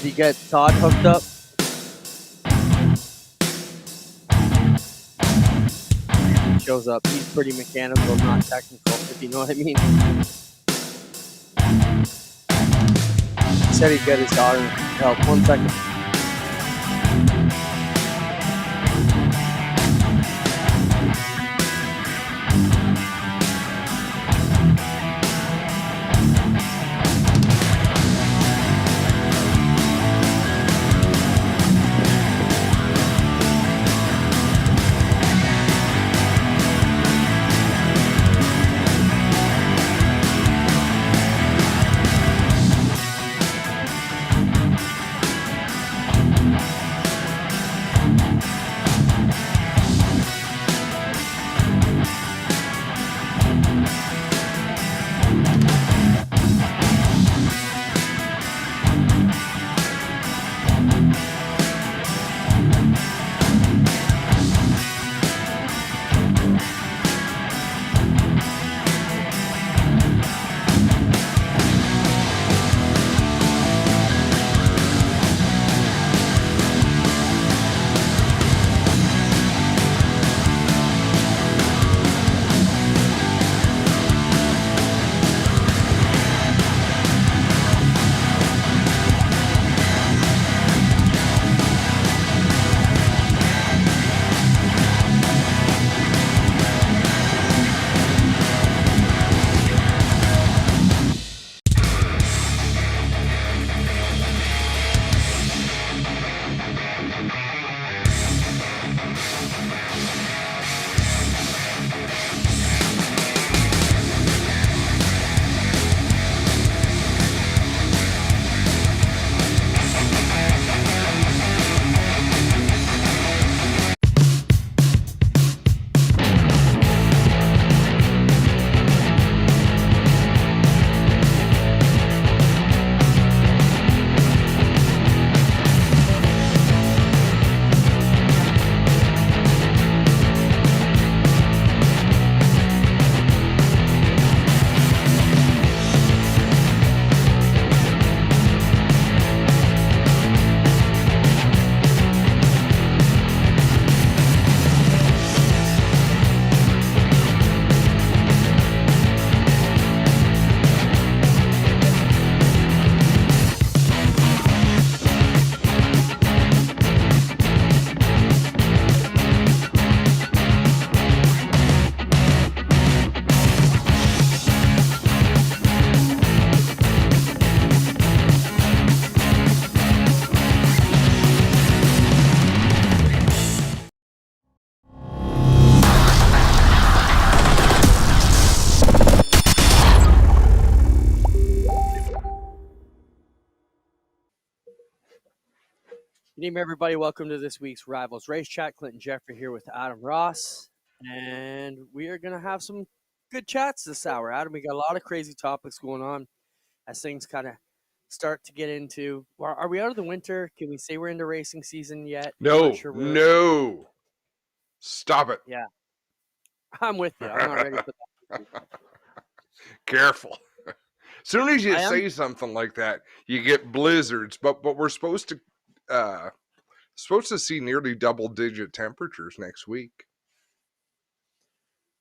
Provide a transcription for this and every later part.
Did you get Todd hooked up? He shows up. He's pretty mechanical, not technical, if you know what I mean. He said he'd get his daughter help. 1 second. Good evening, everybody. Welcome to this week's Rivalz Race Chat. Clinton Geoffrey here with Adam Ross, and we are going to have some good chats this hour. Adam, we got a lot of crazy topics going on as things kind of start to get into. Are we out of the winter? Can we say we're into racing season yet? No, no. Stop it. Yeah, I'm with you. I'm not ready for that. Careful. As soon as you say something like that, you get blizzards. But we're supposed to see nearly double-digit temperatures next week.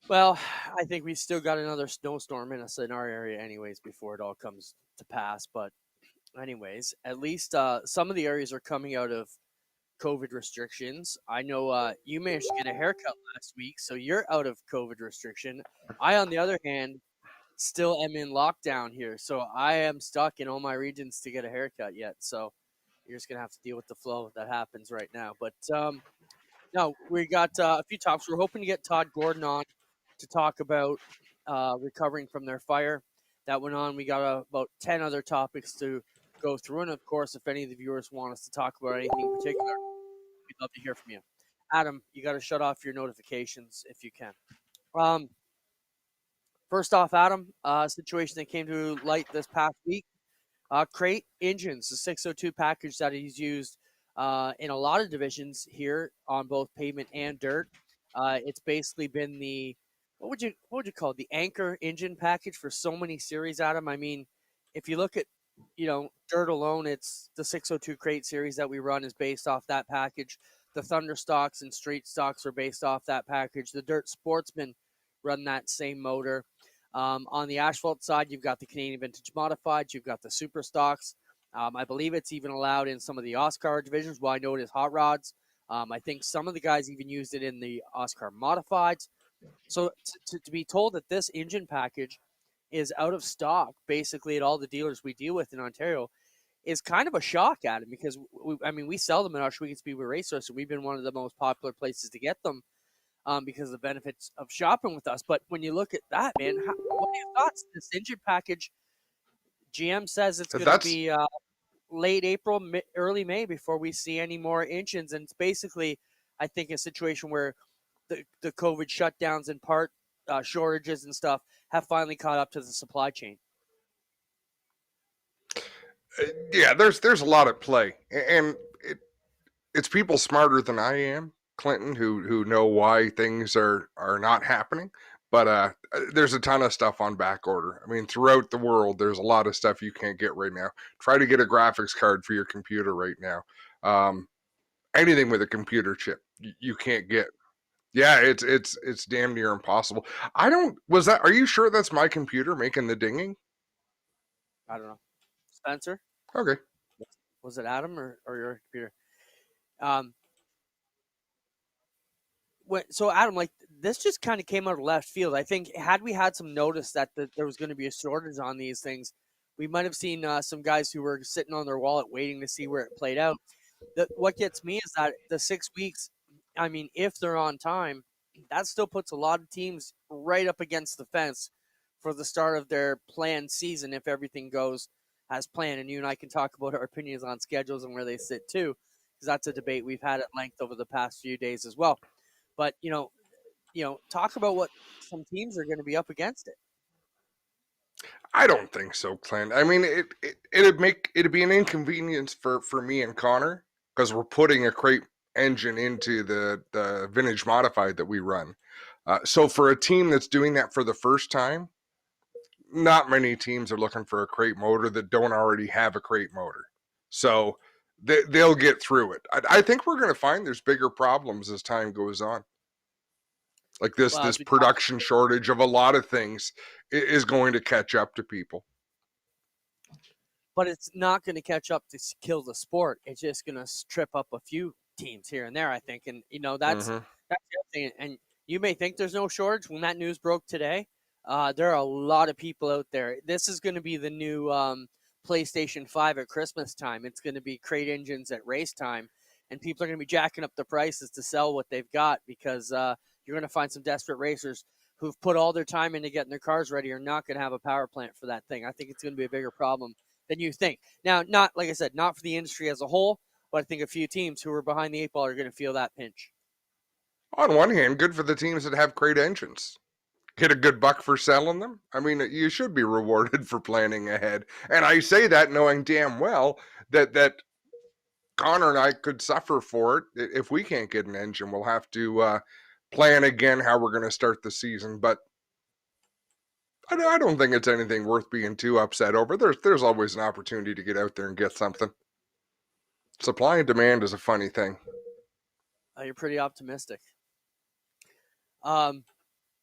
Well, I think we still got another snowstorm in us in our area, anyways, before it all comes to pass. But, anyways, at least some of the areas are coming out of COVID restrictions. I know you managed to get a haircut last week, so you're out of COVID restriction. I, on the other hand, still am in lockdown here, so I am stuck in all my regions to get a haircut yet. So you're just gonna have to deal with the flow that happens right now. But no, we got a few topics. We're hoping to get Todd Gordon on to talk about recovering from their fire that went on. We got about 10 other topics to go through, and of course, if any of the viewers want us to talk about anything in particular, we'd love to hear from you. Adam, you got to shut off your notifications if you can. First off, Adam, situation that came to light this past week. Crate Engines, the 602 package that he's used in a lot of divisions here on both pavement and dirt. It's basically been the what would you call it? The anchor engine package for so many series, Adam. I mean, if you look at dirt alone, it's the 602 crate series that we run is based off that package. The Thunder stocks and Street stocks are based off that package. The Dirt Sportsman run that same motor. On the asphalt side, you've got the Canadian Vintage Modified, you've got the Super stocks. I believe it's even allowed in some of the Oscar divisions. Well, I know it is hot rods. I think some of the guys even used it in the Oscar Modifieds. So to be told that this engine package is out of stock basically at all the dealers we deal with in Ontario is kind of a shock at him because we sell them at Oswego Speedway Raceway, so we've been one of the most popular places to get them because of the benefits of shopping with us. But when you look at that, man, what are your thoughts? This engine package, GM says it's going to That's be late April, early May before we see any more engines, and it's basically, I think, a situation where the COVID shutdowns and part shortages and stuff have finally caught up to the supply chain. yeah. There's a lot at play, and it's people smarter than I am, Clinton, who know why things are not happening. But there's a ton of stuff on back order. I mean, throughout the world, there's a lot of stuff you can't get right now. Try to get a graphics card for your computer right now. Anything with a computer chip, you can't get. Yeah, it's damn near impossible. I don't. Was that? Are you sure that's my computer making the dinging? I don't know. Spencer? Okay. Was it Adam or your computer? Um, so Adam, like this just kind of came out of left field. I think had we had some notice that there was going to be a shortage on these things, we might have seen some guys who were sitting on their wallet waiting to see where it played out. What gets me is that the 6 weeks, I mean, if they're on time, that still puts a lot of teams right up against the fence for the start of their planned season if everything goes as planned. And you and I can talk about our opinions on schedules and where they sit too, because that's a debate we've had at length over the past few days as well. But talk about what some teams are going to be up against it. I don't think so, Clint. I mean, it'd be an inconvenience for me and Connor because we're putting a crate engine into the vintage modified that we run. So for a team that's doing that for the first time, not many teams are looking for a crate motor that don't already have a crate motor. So they'll get through it. I think we're going to find there's bigger problems as time goes on. Like Well, this as we talked, production shortage of a lot of things is going to catch up to people. but it's not going to catch up to kill the sport. It's just going to trip up a few teams here and there, I think. And that's Mm-hmm. that's the other thing. And you may think there's no shortage when that news broke today. There are a lot of people out there. This is going to be the new PlayStation 5 at Christmas time. It's going to be crate engines at race time, and people are going to be jacking up the prices to sell what they've got because you're going to find some desperate racers who've put all their time into getting their cars ready are not going to have a power plant for that thing. I think it's going to be a bigger problem than you think. Now, not like I said, not for the industry as a whole, but I think a few teams who are behind the eight ball are going to feel that pinch. On one hand, good for the teams that have crate engines. Get a good buck for selling them. I mean, you should be rewarded for planning ahead. And I say that knowing damn well that Connor and I could suffer for it. If we can't get an engine, we'll have to plan again how we're going to start the season. But I don't think it's anything worth being too upset over. There's always an opportunity to get out there and get something. Supply and demand is a funny thing. You're pretty optimistic. Um,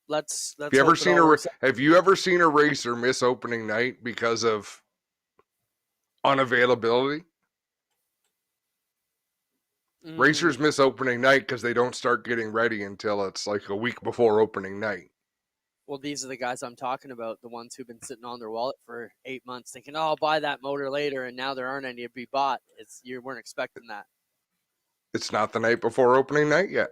let's Have you ever hope it seen all works out. have you ever seen a racer miss opening night because of unavailability? Racers miss opening night because they don't start getting ready until it's like a week before opening night. Well, these are the guys I'm talking about, the ones who've been sitting on their wallet for 8 months thinking, oh, I'll buy that motor later, and now there aren't any to be bought. You weren't expecting that. It's not the night before opening night yet.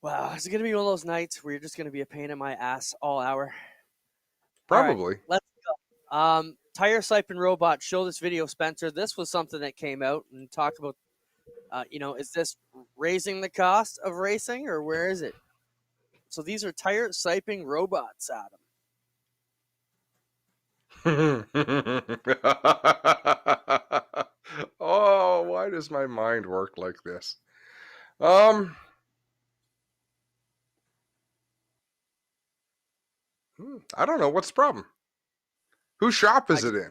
Wow, is it going to be one of those nights where you're just going to be a pain in my ass all hour? Probably. All right, let's go. Tire Siping Robot, show this video, Spencer. This was something that came out and talked about, is this raising the cost of racing or where is it? So these are tire siping robots, Adam. Oh, why does my mind work like this? I don't know. What's the problem? Whose shop is it in?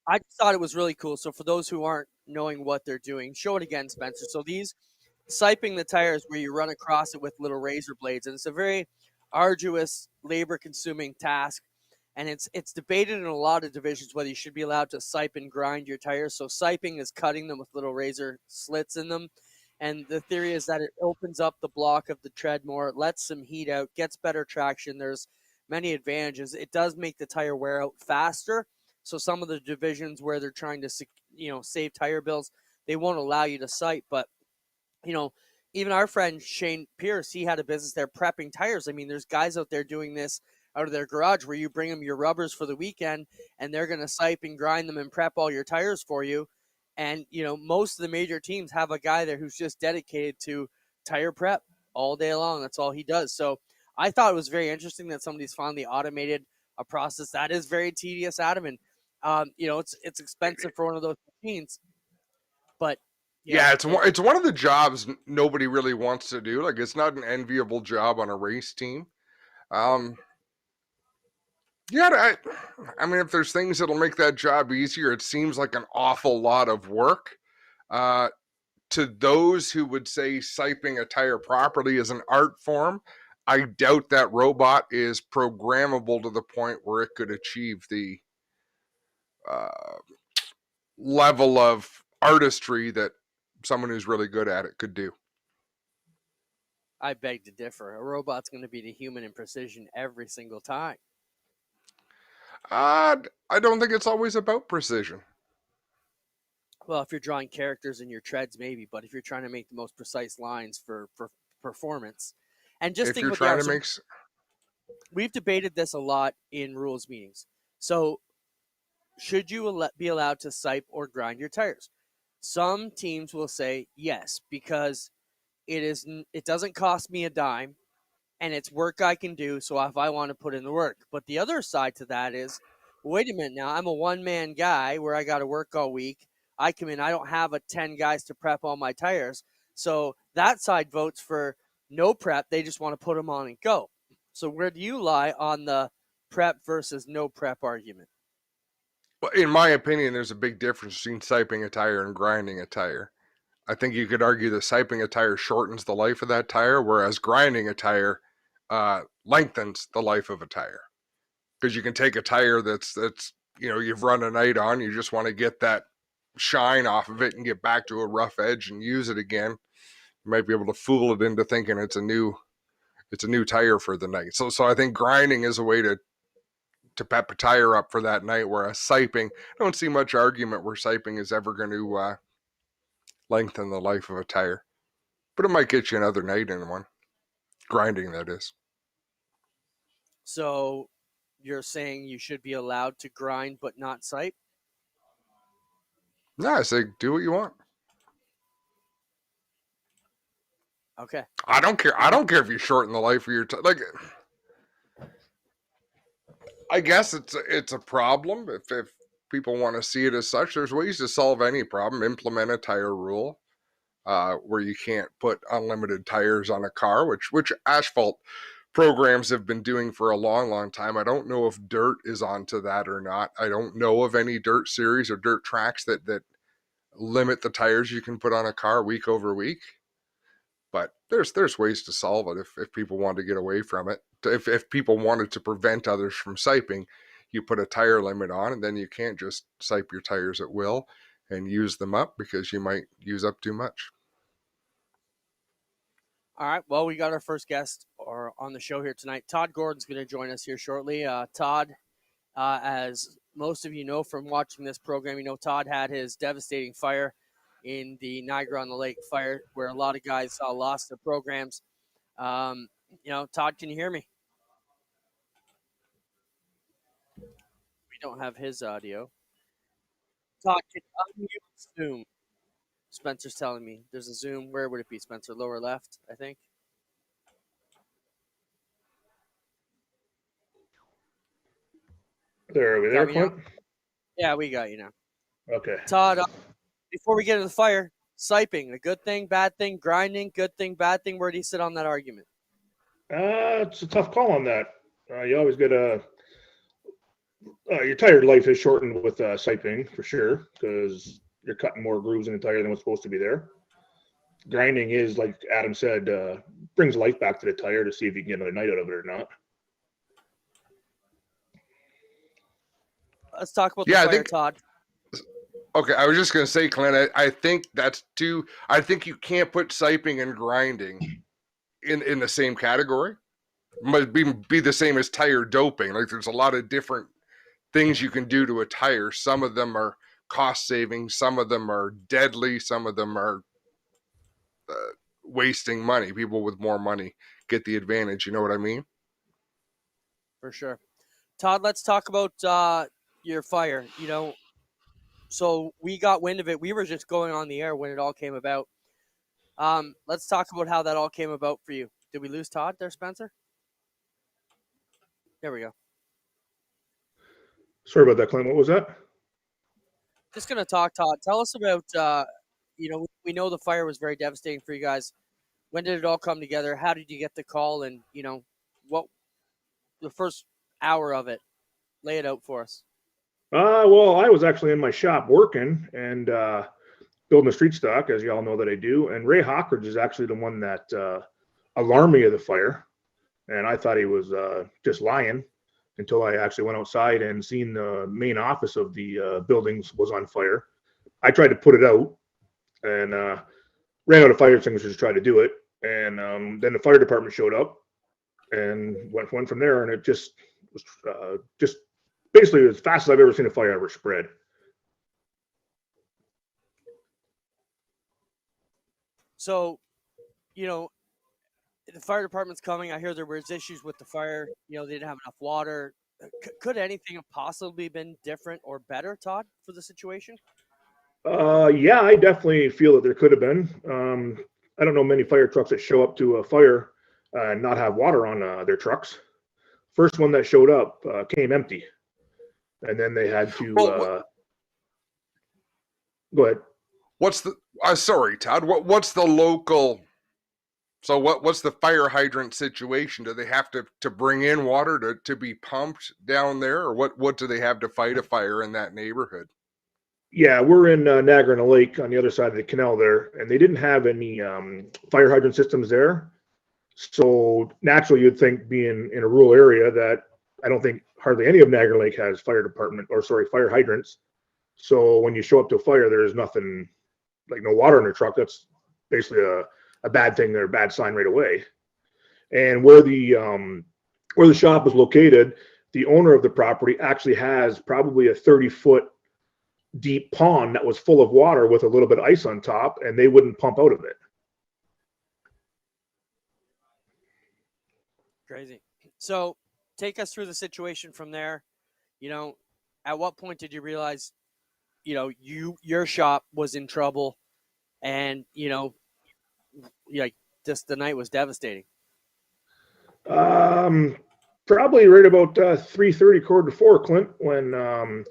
I just thought it was really cool. So for those who aren't knowing what they're doing, show it again, Spencer. So these siping the tires where you run across it with little razor blades, and it's a very arduous, labor-consuming task. And it's debated in a lot of divisions whether you should be allowed to sipe and grind your tires. So siping is cutting them with little razor slits in them. And the theory is that it opens up the block of the tread more, it lets some heat out, gets better traction. There's many advantages. It does make the tire wear out faster. So some of the divisions where they're trying to save tire bills, they won't allow you to sipe. But even our friend Shane Pierce, he had a business there prepping tires. I mean, there's guys out there doing this out of their garage where you bring them your rubbers for the weekend and they're going to sipe and grind them and prep all your tires for you. And, most of the major teams have a guy there who's just dedicated to tire prep all day long. That's all he does. So I thought it was very interesting that somebody's finally automated a process that is very tedious, Adam. And, it's expensive for one of those machines, but yeah, it's one of the jobs nobody really wants to do. Like, it's not an enviable job on a race team. Yeah, I mean, if there's things that'll make that job easier, it seems like an awful lot of work. To those who would say siping a tire properly is an art form, I doubt that robot is programmable to the point where it could achieve the level of artistry that someone who's really good at it could do. I beg to differ. A robot's going to be the human in precision every single time. I don't think it's always about precision. Well, if you're drawing characters in your treads, maybe, but if you're trying to make the most precise lines for performance, and just if think you're about trying to make, we've debated this a lot in rules meetings. So, should you be allowed to sipe or grind your tires? Some teams will say yes because it doesn't cost me a dime, and it's work I can do. So if I want to put in the work, but the other side to that is, wait a minute now, I'm a one-man guy where I got to work all week. I come in, I don't have 10 guys to prep all my tires. So that side votes for no prep. They just want to put them on and go. So where do you lie on the prep versus no prep argument? Well, in my opinion, there's a big difference between siping a tire and grinding a tire. I think you could argue that siping a tire shortens the life of that tire, whereas grinding a tire lengthens the life of a tire. Because you can take a tire that's you've run a night on, you just want to get that shine off of it and get back to a rough edge and use it again. You might be able to fool it into thinking it's a new tire for the night. So I think grinding is a way to pep a tire up for that night, whereas siping, I don't see much argument where siping is ever going to lengthen the life of a tire. But it might get you another night in one. Grinding, that is. So you're saying you should be allowed to grind but not sipe? No, I say do what you want. Okay. I don't care. I don't care if you shorten the life of your like. I guess it's a problem if people want to see it as such. There's ways to solve any problem. Implement a tire rule where you can't put unlimited tires on a car, which asphalt programs have been doing for a long, long time. I don't know if dirt is onto that or not. I don't know of any dirt series or dirt tracks that limit the tires you can put on a car week over week. But there's ways to solve it if people want to get away from it. If people wanted to prevent others from siping, you put a tire limit on, and then you can't just sipe your tires at will and use them up because you might use up too much. All right. Well, we got our first guest on the show here tonight. Todd Gordon's going to join us here shortly. Todd, as most of you know from watching this program, Todd had his devastating fire in the Niagara-on-the-Lake fire where a lot of guys lost their programs. Todd, can you hear me? We don't have his audio. Todd, can you unmute Zoom? Spencer's telling me there's a Zoom. Where would it be, Spencer? Lower left, I think. There, are we there, Clint? Yeah, we got you now. Okay. Todd, before we get into the fire, siping, a good thing, bad thing, grinding, good thing, bad thing. Where do you sit on that argument? It's a tough call on that. You always got to Your tire life is shortened with siping for sure because you're cutting more grooves in the tire than what's supposed to be there. Grinding is, like Adam said, brings life back to the tire to see if you can get another night out of it or not. Let's talk about the Yeah, I fire, think. Todd. Okay, I was just gonna say, Clint. I think that's too. I think you can't put siping and grinding in the same category. Might be the same as tire doping. Like there's a lot of different things you can do to a tire. Some of them are cost saving. Some of them are deadly. Some of them are uh, wasting money. People with more money get the advantage. You know what I mean? For sure. Todd, let's talk about your fire. So we got wind of it. We were just going on the air when it all came about. Let's talk about how that all came about for you. Did we lose Todd there, Spencer? There we go. Sorry about that, Clint. What was that? Just gonna talk, Todd. Tell us about. We know the fire was very devastating for you guys. When did it all come together? How did you get the call? And what the first hour of it? Lay it out for us. Well, I was actually in my shop working and building a street stock, as you all know that I do. And Ray Hawkridge is actually the one that alarmed me of the fire. And I thought he was just lying until I actually went outside and seen the main office of the buildings was on fire. I tried to put it out and ran out of fire extinguishers to try to do it. And then the fire department showed up and went from there. And it just was just basically as fast as I've ever seen a fire ever spread. So, the fire department's coming. I hear there was issues with the fire. They didn't have enough water. Could anything have possibly been different or better, Todd, for the situation? Yeah, I definitely feel that there could have been. I don't know many fire trucks that show up to a fire and not have water on their trucks. First one that showed up came empty, and then they had to go ahead. What's the? Sorry, Todd. What's the local? So what's the fire hydrant situation? Do they have to bring in water to be pumped down there, or what do they have to fight a fire in that neighborhood? Yeah, we're in Niagara Lake on the other side of the canal there, and they didn't have any fire hydrant systems there. So naturally, you'd think being in a rural area that I don't think hardly any of Niagara Lake has fire hydrants. So when you show up to a fire, there's nothing, like no water in the truck. That's basically a bad thing or a bad sign right away. And where the shop is located, the owner of the property actually has probably a 30-foot deep pond that was full of water with a little bit of ice on top, and they wouldn't pump out of it. Crazy. So take us through the situation from there. At what point did you realize, your shop was in trouble, and like just the night was devastating? Probably right about 3:30, quarter to 4, Clint, when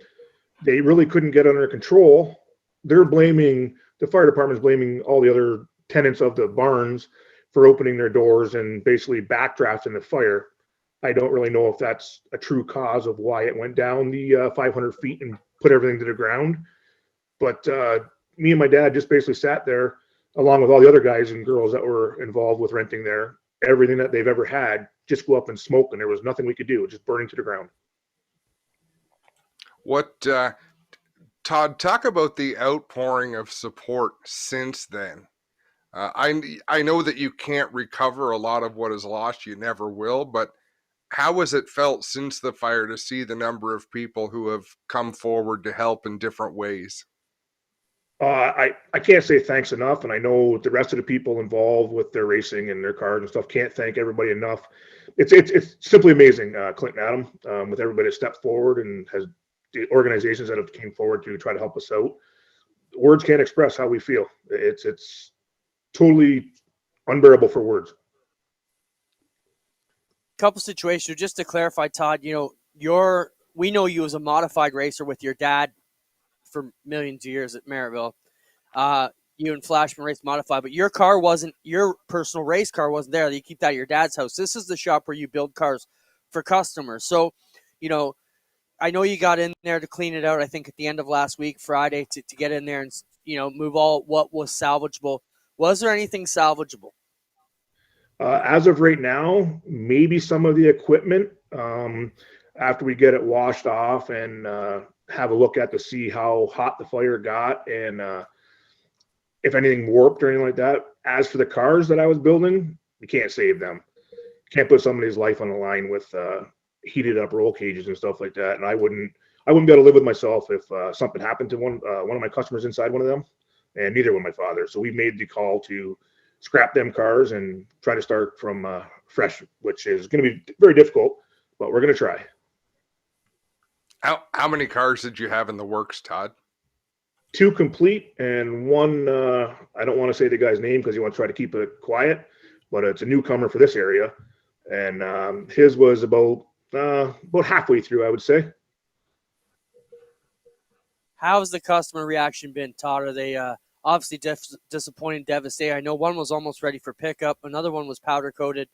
they really couldn't get under control. They're blaming the fire department's blaming all the other tenants of the barns for opening their doors and basically backdrafting the fire. I don't really know if that's a true cause of why it went down the 500 feet and put everything to the ground. But me and my dad just basically sat there along with all the other guys and girls that were involved with renting there. Everything that they've ever had just go up in smoke, and there was nothing we could do, just burning to the ground. What, Todd? Talk about the outpouring of support since then. I know that you can't recover a lot of what is lost. You never will. But how has it felt since the fire to see the number of people who have come forward to help in different ways? I can't say thanks enough, and I know the rest of the people involved with their racing and their cars and stuff can't thank everybody enough. It's simply amazing, Clint and Adam, with everybody that stepped forward and has the organizations that have came forward to try to help us out. Words can't express how we feel. It's totally unbearable for words. Couple situations just to clarify, Todd. We know you as a modified racer with your dad for millions of years at Merrittville. You and Flashman raced modified, but your personal race car wasn't there. You keep that at your dad's house. This is the shop where you build cars for customers. So, I know you got in there to clean it out, I think at the end of last week, Friday, to get in there and, move all what was salvageable. Was there anything salvageable? As of right now, maybe some of the equipment, after we get it washed off and have a look at to see how hot the fire got and if anything warped or anything like that. As for the cars that I was building, you can't save them. Can't put somebody's life on the line with heated up roll cages and stuff like that. And I wouldn't be able to live with myself if something happened to one of my customers inside one of them, and neither would my father. So we made the call to scrap them cars and try to start from fresh, which is going to be very difficult, but we're going to try. How many cars did you have in the works, Todd? 2 complete and one, I don't want to say the guy's name because he wants to try to keep it quiet, but it's a newcomer for this area. And his was about halfway through, I would say. How's the customer reaction been, Todd? Are they obviously disappointed, devastated? I know one was almost ready for pickup. Another one was powder coated.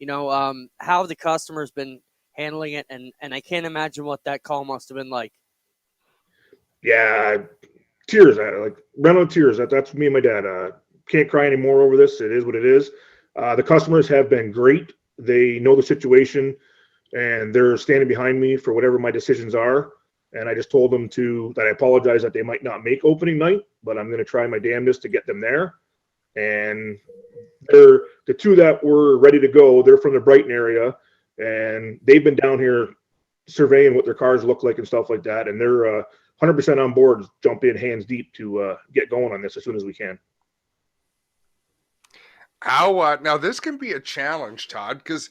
How have the customers been handling it? And I can't imagine what that call must have been like. Yeah, tears, like rental tears. That's me and my dad. Can't cry anymore over this. It is what it is. The customers have been great. They know the situation, and they're standing behind me for whatever my decisions are. And I just told them that I apologize that they might not make opening night, but I'm going to try my damnedest to get them there. And they're the 2 that were ready to go. They're from the Brighton area, and they've been down here surveying what their cars look like and stuff like that. And they're 100% on board, jump in hands deep to get going on this as soon as we can. How now this can be a challenge, Todd, because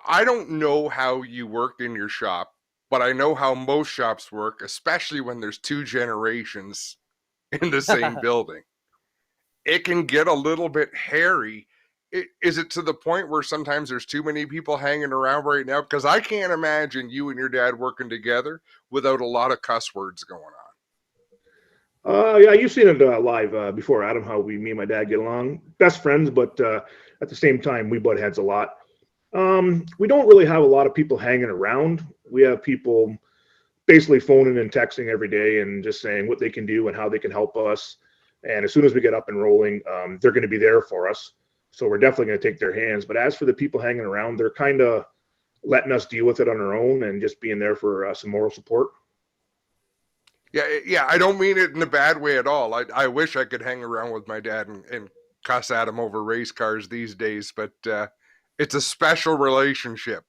I don't know how you work in your shop, but I know how most shops work, especially when there's 2 generations in the same building. It can get a little bit hairy. Is it to the point where sometimes there's too many people hanging around right now? Because I can't imagine you and your dad working together without a lot of cuss words going on. Yeah, you've seen it live before, Adam, how me and my dad get along. Best friends, but at the same time, we butt heads a lot. We don't really have a lot of people hanging around. We have people basically phoning and texting every day and just saying what they can do and how they can help us. And as soon as we get up and rolling, they're going to be there for us. So we're definitely going to take their hands. But as for the people hanging around, they're kind of letting us deal with it on our own and just being there for some moral support. Yeah, I don't mean it in a bad way at all. I wish I could hang around with my dad and cuss at him over race cars these days, but it's a special relationship.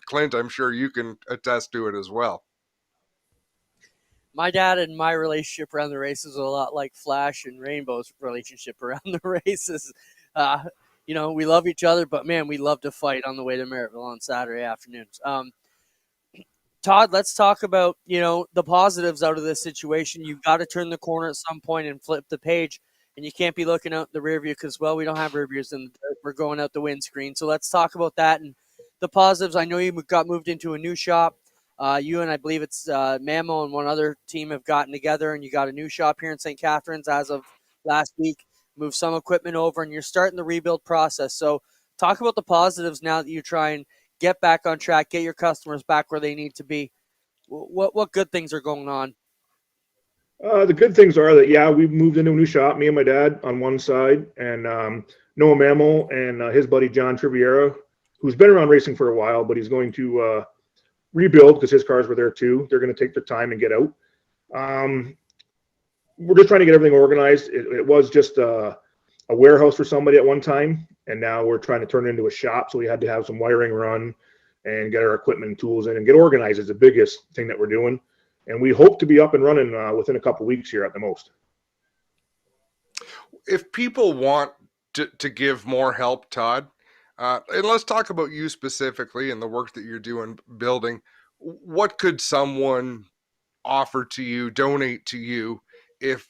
Clint, I'm sure you can attest to it as well. My dad and my relationship around the races is a lot like Flash and Rainbow's relationship around the races. We love each other, but man, we love to fight on the way to Merrittville on Saturday afternoons. Todd, let's talk about, the positives out of this situation. You've got to turn the corner at some point and flip the page, and you can't be looking out the rear view because, well, we don't have rear views and we're going out the windscreen. So let's talk about that and the positives. I know you got moved into a new shop. You and I believe it's Mammo and one other team have gotten together, and you got a new shop here in St. Catharines as of last week. Moved some equipment over, and you're starting the rebuild process. So talk about the positives now that you try and get back on track, get your customers back where they need to be. What good things are going on? The good things are that, yeah, we've moved into a new shop, me and my dad on one side, and Noah Mammo and his buddy John Triviera, who's been around racing for a while, but he's going to rebuild because his cars were there too. They're going to take their time and get out. We're just trying to get everything organized. It was just a warehouse for somebody at one time, and now we're trying to turn it into a shop. So we had to have some wiring run and get our equipment and tools in and get organized is the biggest thing that we're doing. And we hope to be up and running within a couple of weeks here at the most. If people want to give more help, Todd, and let's talk about you specifically and the work that you're doing building, what could someone offer to you, donate to you, if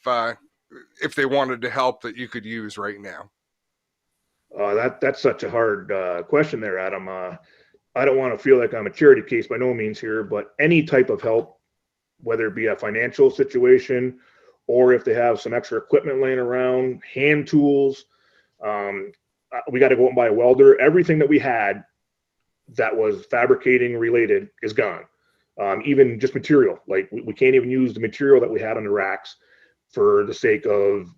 they wanted to help that you could use right now? That's such a hard question there, Adam. I don't want to feel like I'm a charity case by no means here, but any type of help, whether it be a financial situation or if they have some extra equipment laying around, hand tools, we got to go out and buy a welder. Everything that we had that was fabricating related is gone. Even just material. Like we can't even use the material that we had on the racks for the sake of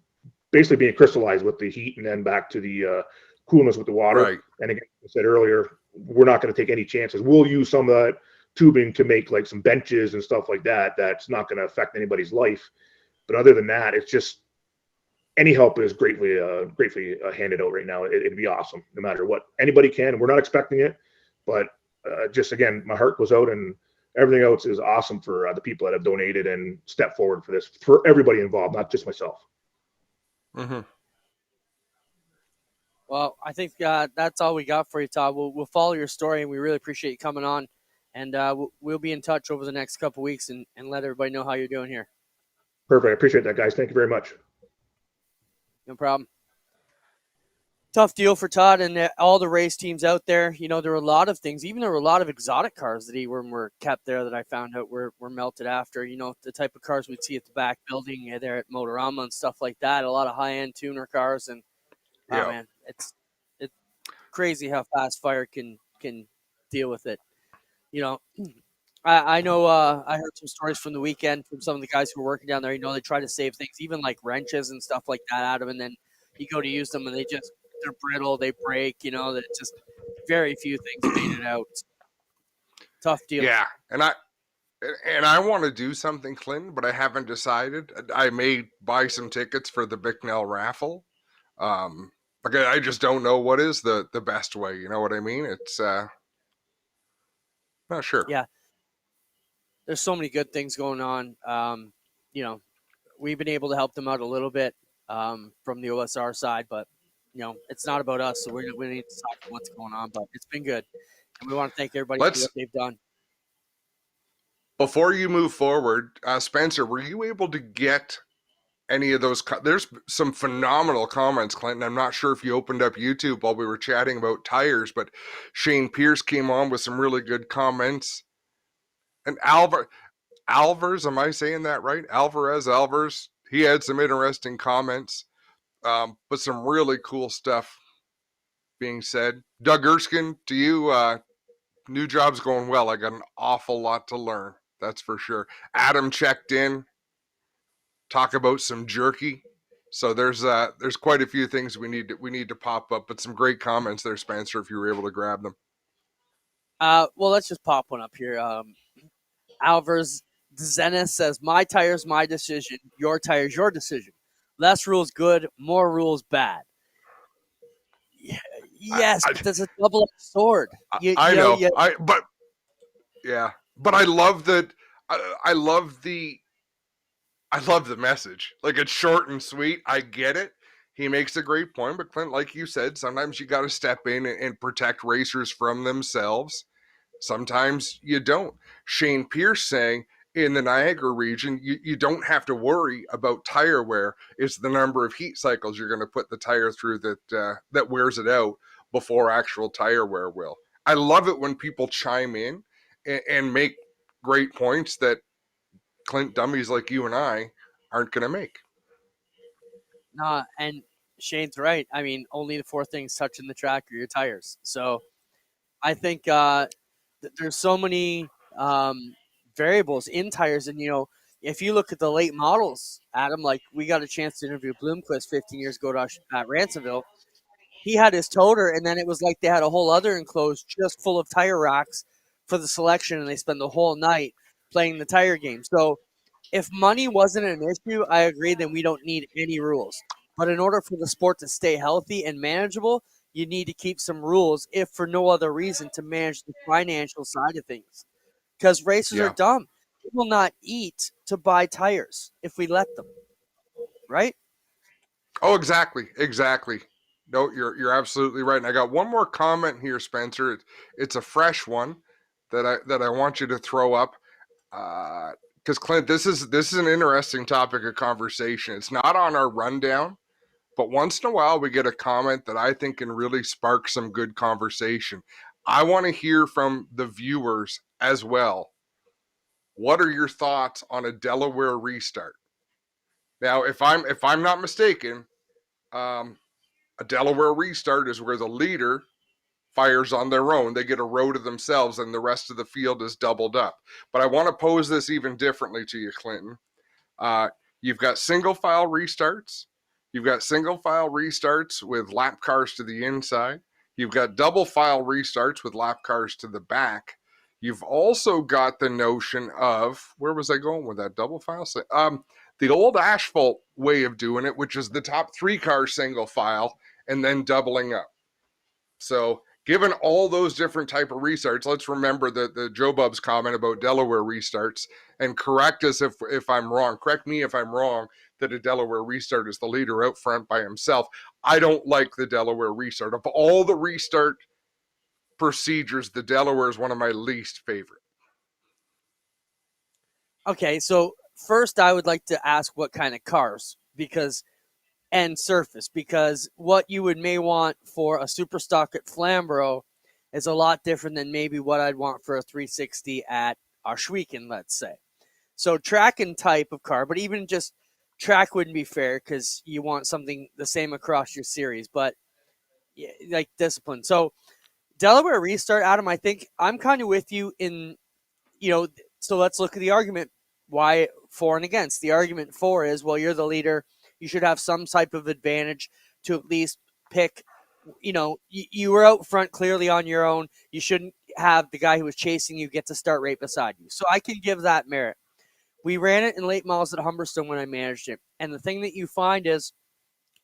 basically being crystallized with the heat and then back to the coolness with the water. Right. And again, I said earlier, we're not going to take any chances. We'll use some of that tubing to make like some benches and stuff like that. That's not going to affect anybody's life. But other than that, it's just any help is gratefully handed out right now. It'd be awesome, no matter what anybody can. We're not expecting it, but just again, my heart goes out, and everything else is awesome for the people that have donated and stepped forward for this, for everybody involved, not just myself. Mm-hmm. Well, I think that's all we got for you, Todd. We'll follow your story, and we really appreciate you coming on. And we'll be in touch over the next couple of weeks and let everybody know how you're doing here. Perfect. I appreciate that, guys. Thank you very much. No problem. Tough deal for Todd and all the race teams out there. You know, there were a lot of things. Even there were a lot of exotic cars that were kept there that I found out were melted after. You know, the type of cars we'd see at the back building there at Motorama and stuff like that. A lot of high-end tuner cars. And, oh, man, it's crazy how fast fire can deal with it. You know, I know I heard some stories from the weekend from some of the guys who were working down there. You know, they try to save things, even like wrenches and stuff like that out of them. And then you go to use them and they're brittle, they break, you know, that just very few things made it out. Tough deal. Yeah. And I want to do something, Clint, but I haven't decided. I may buy some tickets for the Bicknell raffle. I just don't know what is the best way. You know what I mean? It's not sure. Yeah. There's so many good things going on. You know, we've been able to help them out a little bit from the OSR side, but you know, it's not about us. So we need to talk about what's going on, but it's been good. And we want to thank everybody for what they've done. Before you move forward, Spencer, were you able to get any of those? There's some phenomenal comments, Clinton. I'm not sure if you opened up YouTube while we were chatting about tires, but Shane Pierce came on with some really good comments. And Alvarez, am I saying that right? Alvarez, he had some interesting comments, but some really cool stuff being said. Doug Erskine, to you, new job's going well. I got an awful lot to learn. That's for sure. Adam checked in, talk about some jerky. So there's quite a few things we need to pop up, but some great comments there, Spencer, if you were able to grab them. Well, let's just pop one up here. Alvarez Zenith says, "My tire's my decision. Your tire's your decision. Less rules good, more rules bad." Yes, but that's a double-edged sword. I know. But I love that. I love the message. Like, it's short and sweet. I get it. He makes a great point, but Clint, like you said, sometimes you got to step in and protect racers from themselves. Sometimes you don't. Shane Pierce saying, in the Niagara region, you don't have to worry about tire wear. It's the number of heat cycles you're going to put the tire through that wears it out before actual tire wear will. I love it when people chime in and make great points that Clint dummies like you and I aren't going to make. No, and Shane's right. I mean, only the four things touching the track are your tires. So I think there's so many variables in tires. And, you know, if you look at the late models, Adam, like we got a chance to interview Bloomquist 15 years ago at Ransomville. He had his toter, and then it was like they had a whole other enclosed just full of tire racks for the selection, and they spend the whole night playing the tire game. So if money wasn't an issue, I agree, then we don't need any rules. But in order for the sport to stay healthy and manageable, you need to keep some rules, if for no other reason, to manage the financial side of things. Because racers are dumb. They will not eat to buy tires if we let them. Right? Oh, exactly. No, you're absolutely right. And I got one more comment here, Spencer. It's a fresh one that I want you to throw up. Because Clint, this is an interesting topic of conversation. It's not on our rundown, but once in a while we get a comment that I think can really spark some good conversation. I want to hear from the viewers as well. What are your thoughts on a Delaware restart? Now, if I'm not mistaken, a Delaware restart is where the leader fires on their own. They get a row to themselves and the rest of the field is doubled up. But I want to pose this even differently to you, Clinton. You've got single file restarts. You've got single file restarts with lap cars to the inside. You've got double file restarts with lap cars to the back. You've also got the notion of, where was I going with that double file? The old asphalt way of doing it, which is the top 3 cars single file and then doubling up. So given all those different type of restarts, let's remember the Joe Bub's comment about Delaware restarts and correct us if I'm wrong. Correct me if I'm wrong that a Delaware restart is the leader out front by himself. I don't like the Delaware restart. Of all the restart procedures, the Delaware is one of my least favorite. Okay, so first I would like to ask what kind of cars and surface, because what you may want for a super stock at Flamborough is a lot different than maybe what I'd want for a 360 at Oshweekend, let's say. So track and type of car, but even just track wouldn't be fair because you want something the same across your series, but like discipline. So Delaware restart, Adam, I think I'm kind of with you in, so let's look at the argument why for and against. The argument for is, well, you're the leader. You should have some type of advantage to at least pick, you were out front clearly on your own. You shouldn't have the guy who was chasing you get to start right beside you. So I can give that merit. We ran it in late models at Humberstone when I managed it. And the thing that you find is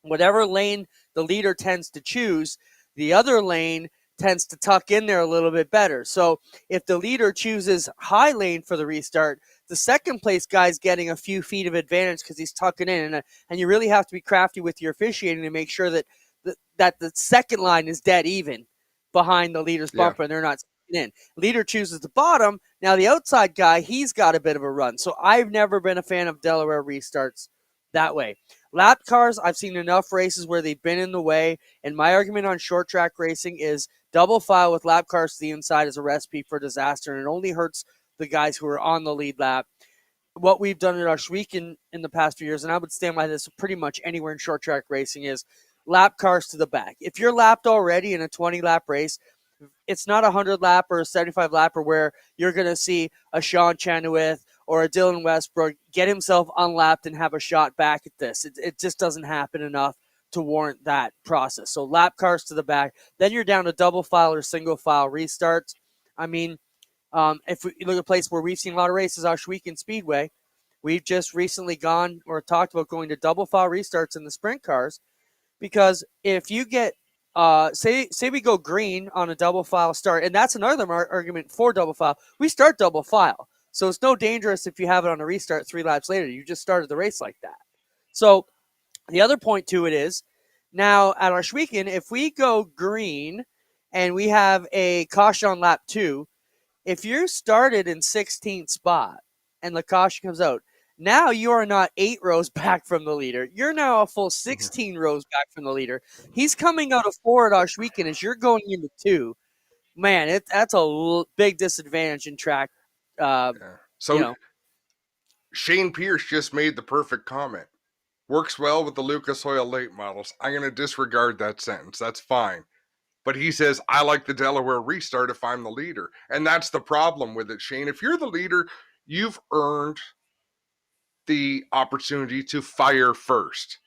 whatever lane the leader tends to choose, the other lane tends to tuck in there a little bit better. So if the leader chooses high lane for the restart, the second place guy's getting a few feet of advantage because he's tucking in. And you really have to be crafty with your officiating to make sure that the second line is dead even behind the leader's bumper, and they're not in. Leader chooses the bottom. Now the outside guy, he's got a bit of a run. So I've never been a fan of Delaware restarts that way. Lap cars, I've seen enough races where they've been in the way, and my argument on short track racing is double file with lap cars to the inside is a recipe for disaster, and it only hurts the guys who are on the lead lap. What we've done at Oshweekend in the past few years, and I would stand by this pretty much anywhere in short track racing, is lap cars to the back. If you're lapped already in a 20-lap race, it's not a 100-lap or a 75-lapper where you're going to see a Sean Chenoweth or a Dylan Westbrook get himself unlapped and have a shot back at this. It just doesn't happen enough to warrant that process. So lap cars to the back. Then you're down to double file or single file restarts. I mean, if we look at a place where we've seen a lot of races, Oshweekend Speedway, we've just recently gone or talked about going to double file restarts in the sprint cars, because if you get say we go green on a double file start, and that's another argument for double file. We start double file, so it's no dangerous if you have it on a restart 3 laps later. You just started the race like that. So the other point to it is, now at Oshweekend, if we go green and we have a caution on lap 2, if you started in 16th spot and the caution comes out, now you are not 8 rows back from the leader. You're now a full 16 rows back from the leader. He's coming out of 4 at Oshweekend as you're going into 2. Man, that's a big disadvantage in track. Shane Pierce just made the perfect comment. Works well with the Lucas Oil late models. I'm going to disregard that sentence. That's fine. But he says, I like the Delaware restart if I'm the leader. And that's the problem with it, Shane. If you're the leader, you've earned the opportunity to fire first.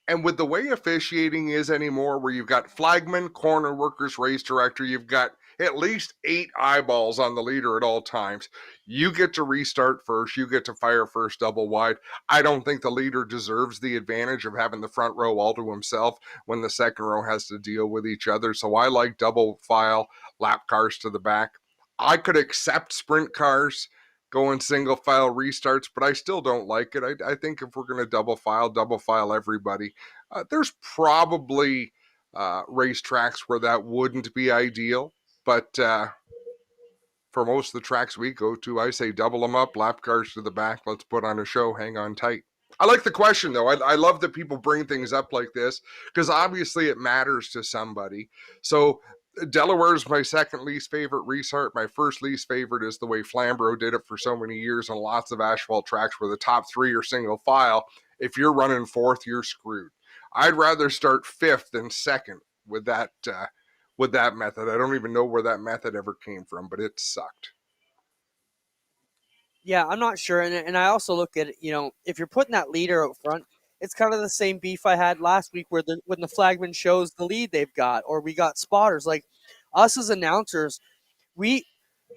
And with the way officiating is anymore, where you've got flagman, corner workers, race director, you've got at least 8 eyeballs on the leader at all times. You get to restart first. You get to fire first double wide. I don't think the leader deserves the advantage of having the front row all to himself when the second row has to deal with each other. So I like double file lap cars to the back. I could accept sprint cars going single file restarts, but I still don't like it. I think if we're going to double file everybody. There's probably racetracks where that wouldn't be ideal, but for most of the tracks we go to, I say double them up, lap cars to the back, let's put on a show, hang on tight. I like the question, though. I love that people bring things up like this, because obviously it matters to somebody. So Delaware is my second least favorite restart. My first least favorite is the way Flamborough did it for so many years on lots of asphalt tracks where the top 3 are single file. If you're running 4th, you're screwed. I'd rather start 5th than 2nd with that with that method. I don't even know where that method ever came from, but it sucked. Yeah, I'm not sure, and I also look at it. If you're putting that leader out front, it's kind of the same beef I had last week, where when the flagman shows the lead they've got, or we got spotters. Like us as announcers, we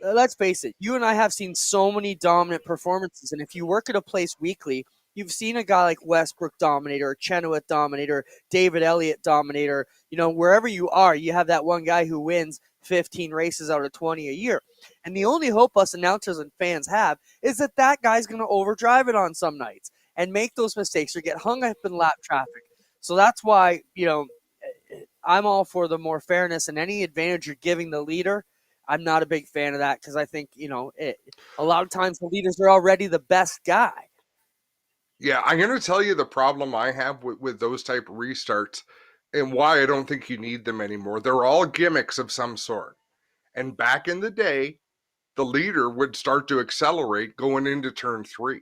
let's face it, you and I have seen so many dominant performances, and if you work at a place weekly, you've seen a guy like Westbrook dominate, or Chenoweth dominate, or David Elliott dominate, or wherever you are, you have that one guy who wins 15 races out of 20 a year. And the only hope us announcers and fans have is that that guy's going to overdrive it on some nights and make those mistakes or get hung up in lap traffic. So that's why, I'm all for the more fairness, and any advantage you're giving the leader, I'm not a big fan of that, because I think, a lot of times the leaders are already the best guy. Yeah, I'm going to tell you the problem I have with those type of restarts and why I don't think you need them anymore. They're all gimmicks of some sort. And back in the day, the leader would start to accelerate going into turn 3.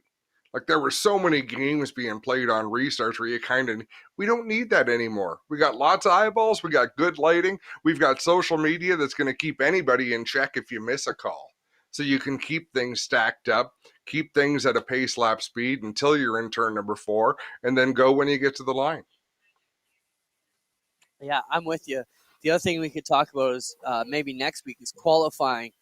Like there were so many games being played on restarts where we don't need that anymore. We got lots of eyeballs. We got good lighting. We've got social media that's going to keep anybody in check if you miss a call. So you can keep things stacked up, keep things at a pace lap speed until you're in turn number 4, and then go when you get to the line. Yeah, I'm with you. The other thing we could talk about is maybe next week is qualifying,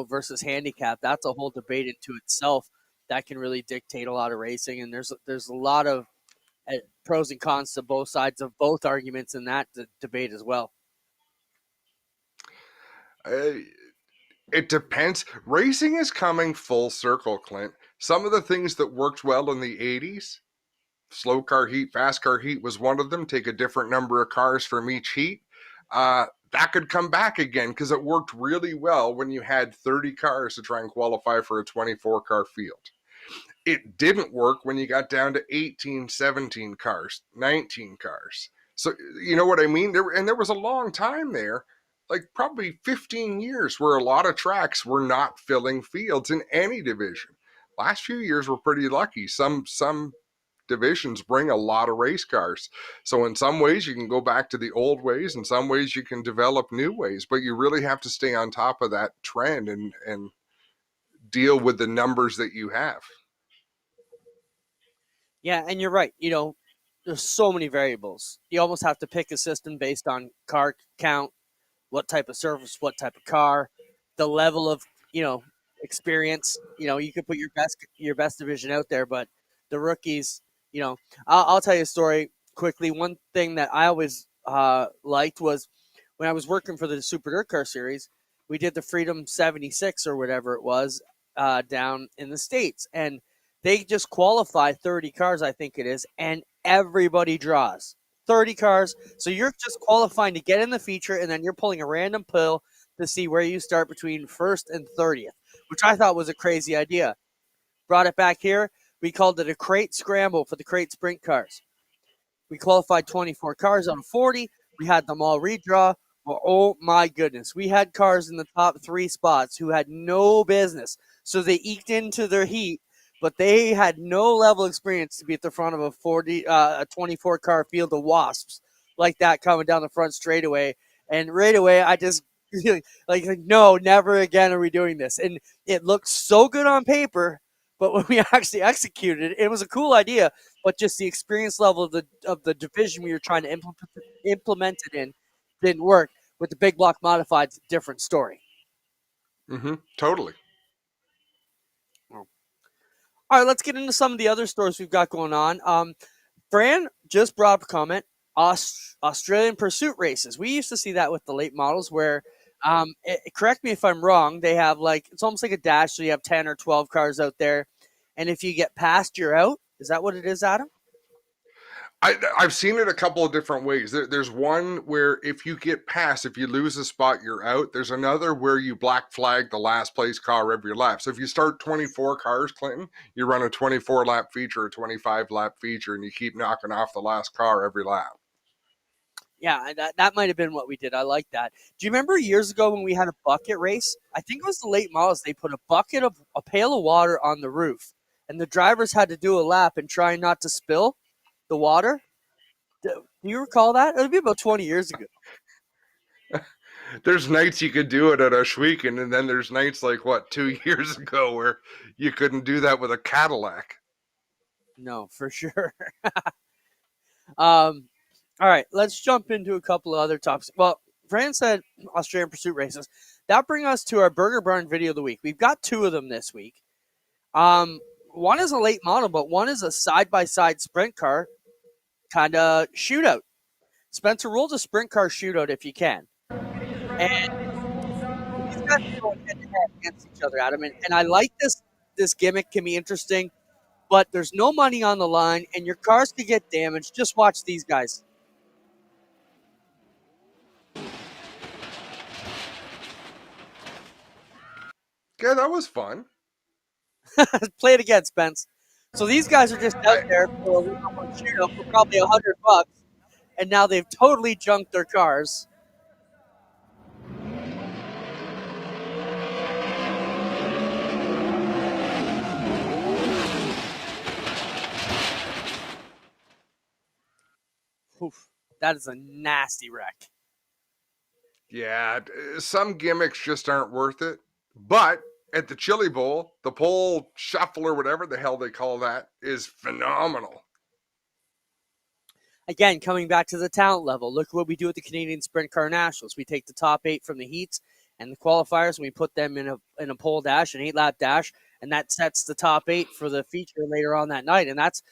versus handicap. That's a whole debate into itself that can really dictate a lot of racing. And there's a lot of pros and cons to both sides of both arguments in that debate as well. It depends. Racing is coming full circle, Clint. Some of the things that worked well in the 80s, slow car heat, fast car heat was one of them. Take a different number of cars from each heat. That could come back again because it worked really well when you had 30 cars to try and qualify for a 24 car field. It didn't work when you got down to 18, 17 cars, 19 cars. So, you know what I mean? There was a long time there, like probably 15 years, where a lot of tracks were not filling fields in any division. Last few years, we're pretty lucky. Some divisions bring a lot of race cars. So in some ways you can go back to the old ways, in some ways you can develop new ways, but you really have to stay on top of that trend and deal with the numbers that you have. Yeah, and you're right. There's so many variables. You almost have to pick a system based on car count, what type of service, what type of car, the level of experience. You could put your best division out there, but the rookies. I'll tell you a story quickly. One thing that I always liked was when I was working for the Super Dirt Car Series. We did the Freedom 76 or whatever it was down in the States, and they just qualify 30 cars, I think it is, and everybody draws 30 cars. So you're just qualifying to get in the feature, and then you're pulling a random pill to see where you start between first and 30th, which I thought was a crazy idea. Brought it back here. We called it a crate scramble for the crate sprint cars. We qualified 24 cars out of 40. We had them all redraw. Well, oh my goodness. We had cars in the top 3 spots who had no business. So they eked into their heat, but they had no level experience to be at the front of a 24 car field of wasps like that coming down the front straightaway. And right away, I just like no, never again are we doing this. And it looked so good on paper, but when we actually executed it, it was a cool idea. But just the experience level of the division we were trying to implement it in didn't work. With the big block modified, different story. Totally. All right, let's get into some of the other stories we've got going on. Fran just brought up a comment. Australian pursuit races. We used to see that with the late models where, correct me if I'm wrong, they have it's almost like a dash, so you have 10 or 12 cars out there. And if you get past, you're out. Is that what it is, Adam? I've seen it a couple of different ways. There's one where if you get past, if you lose a spot, you're out. There's another where you black flag the last place car every lap. So if you start 24 cars, Clinton, you run a 24 lap feature, a 25 lap feature, and you keep knocking off the last car every lap. Yeah, that might have been what we did. I like that. Do you remember years ago when we had a bucket race? I think it was the late models. They put a pail of water on the roof, and the drivers had to do a lap and try not to spill the water. Do you recall that? It would be about 20 years ago. There's nights you could do it at Oshweekend, and then there's nights like, 2 years ago where you couldn't do that with a Cadillac. No, for sure. All right, let's jump into a couple of other topics. Well, Fran said Australian Pursuit races. That brings us to our Burger Barn video of the week. We've got two of them this week. One is a late model, but one is a side-by-side sprint car kind of shootout. Spencer, roll the sprint car shootout if you can. And these guys are going head-to-head against each other, Adam. And I like this gimmick, can be interesting, but there's no money on the line, and your cars could get damaged. Just watch these guys. Yeah, that was fun. Play it again, Spence. So these guys are just out there for a one-on-one shootout for probably $100, and now they've totally junked their cars. Oof, that is a nasty wreck. Yeah, some gimmicks just aren't worth it. But at the Chili Bowl, the pole shuffle or whatever the hell they call that is phenomenal. Again, coming back to the talent level, look what we do at the Canadian Sprint Car Nationals. We take the top 8 from the heats and the qualifiers, and we put them in a pole dash, an 8-lap dash, and that sets the top 8 for the feature later on that night. And that's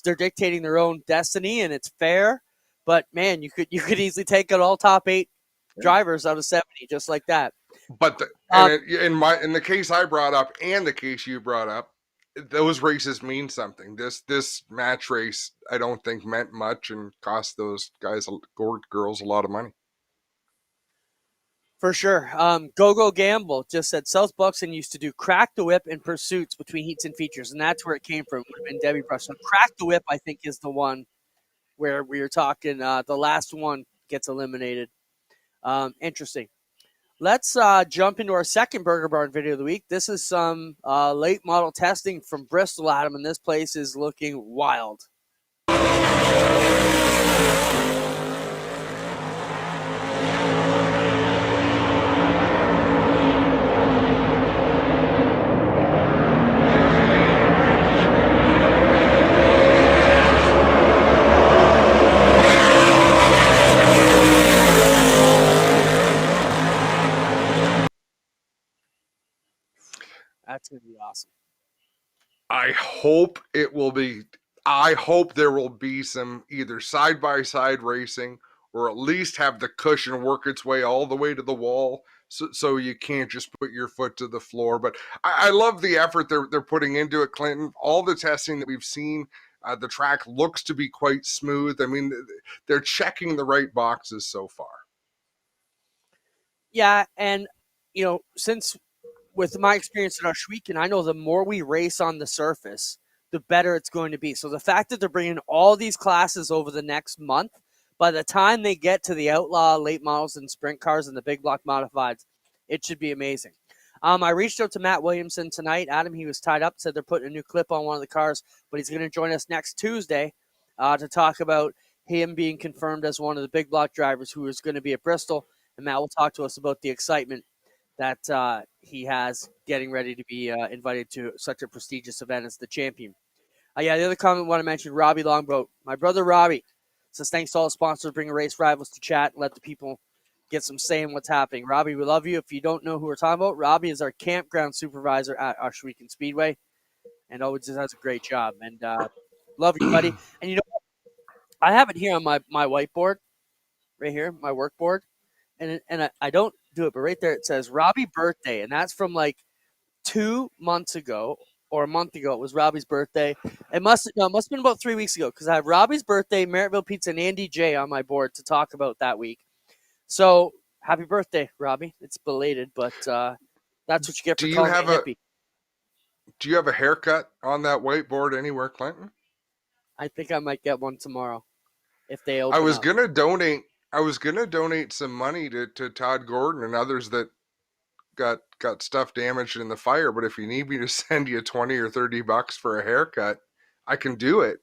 they're dictating their own destiny, and it's fair. But man, you could easily take out all top 8 drivers out of 70 just like that. But in the case I brought up and the case you brought up, those races mean something. This match race, I don't think meant much and cost those guys, girls, a lot of money. For sure. Go Gamble just said South Buxton used to do Crack the Whip and Pursuits between heats and features, and that's where it came from. It would have been Debbie Brush. So Crack the Whip, I think, is the one where we were talking. The last one gets eliminated. Interesting. Let's jump into our second Burger Barn video of the week. This is some late model testing from Bristol, Adam, and this place is looking wild. That's going to be awesome. I hope there will be some either side-by-side racing or at least have the cushion work its way all the way to the wall so you can't just put your foot to the floor. But I love the effort they're putting into it, Clinton. All the testing that we've seen, the track looks to be quite smooth. I mean, they're checking the right boxes so far. Yeah, and, since with my experience at Oshweekend, I know the more we race on the surface, the better it's going to be. So the fact that they're bringing all these classes over the next month, by the time they get to the outlaw late models and sprint cars and the big block modifieds, it should be amazing. I reached out to Matt Williamson tonight. Adam, he was tied up, said they're putting a new clip on one of the cars, but he's going to join us next Tuesday to talk about him being confirmed as one of the big block drivers who is going to be at Bristol. And Matt will talk to us about the excitement that he has getting ready to be invited to such a prestigious event as the champion. The other comment I want to mention, Robbie Longboat. My brother Robbie says thanks to all the sponsors bringing Race Rivals to chat and let the people get some say in what's happening. Robbie, we love you. If you don't know who we're talking about, Robbie is our campground supervisor at Oshweekend Speedway and always does a great job. And love you, buddy. And you know what? I have it here on my whiteboard, right here, my work board. And I don't do it, but right there it says Robbie birthday, and that's from like 2 months ago or a month ago. It was Robbie's birthday. It must have been about 3 weeks ago because I have Robbie's birthday, Merrittville Pizza, and Andy J on my board to talk about that week. So happy birthday, Robbie! It's belated, but that's what you get for calling me hippie. Do you have a haircut on that whiteboard anywhere, Clinton? I think I might get one tomorrow if they open. I was gonna donate some money to Todd Gordon and others that got stuff damaged in the fire. But if you need me to send you $20 or $30 for a haircut, I can do it.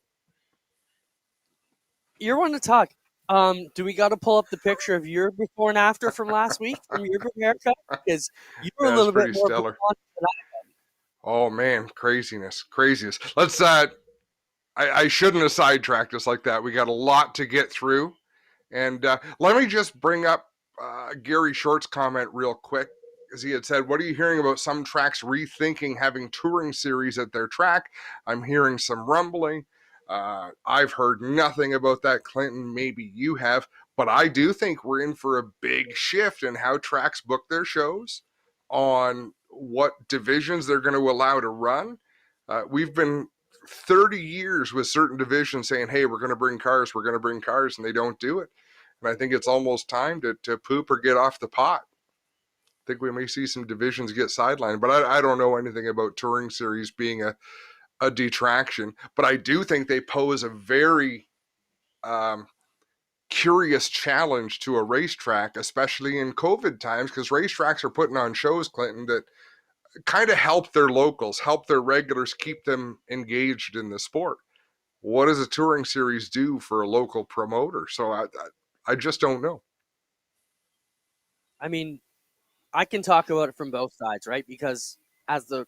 You're one to talk. Do we got to pull up the picture of your before and after from last week from your haircut? Because you were a Yeah, it's little bit pretty more stellar. blonde than Oh man, craziness. Let's I shouldn't have sidetracked us like that. We got a lot to get through. And let me just bring up Gary Short's comment real quick, as he had said, what are you hearing about some tracks rethinking having touring series at their track? I'm hearing some rumbling. I've heard nothing about that, Clinton. Maybe you have. But I do think we're in for a big shift in how tracks book their shows, on what divisions they're going to allow to run. We've been 30 years with certain divisions saying, hey, we're going to bring cars, and they don't do it. And I think it's almost time to poop or get off the pot. I think we may see some divisions get sidelined, but I don't know anything about touring series being a detraction. But I do think they pose a very curious challenge to a racetrack, especially in COVID times, because racetracks are putting on shows, Clinton, that kind of help their locals, help their regulars, keep them engaged in the sport. What does a touring series do for a local promoter? So I just don't know. I mean, I can talk about it from both sides, right? Because as the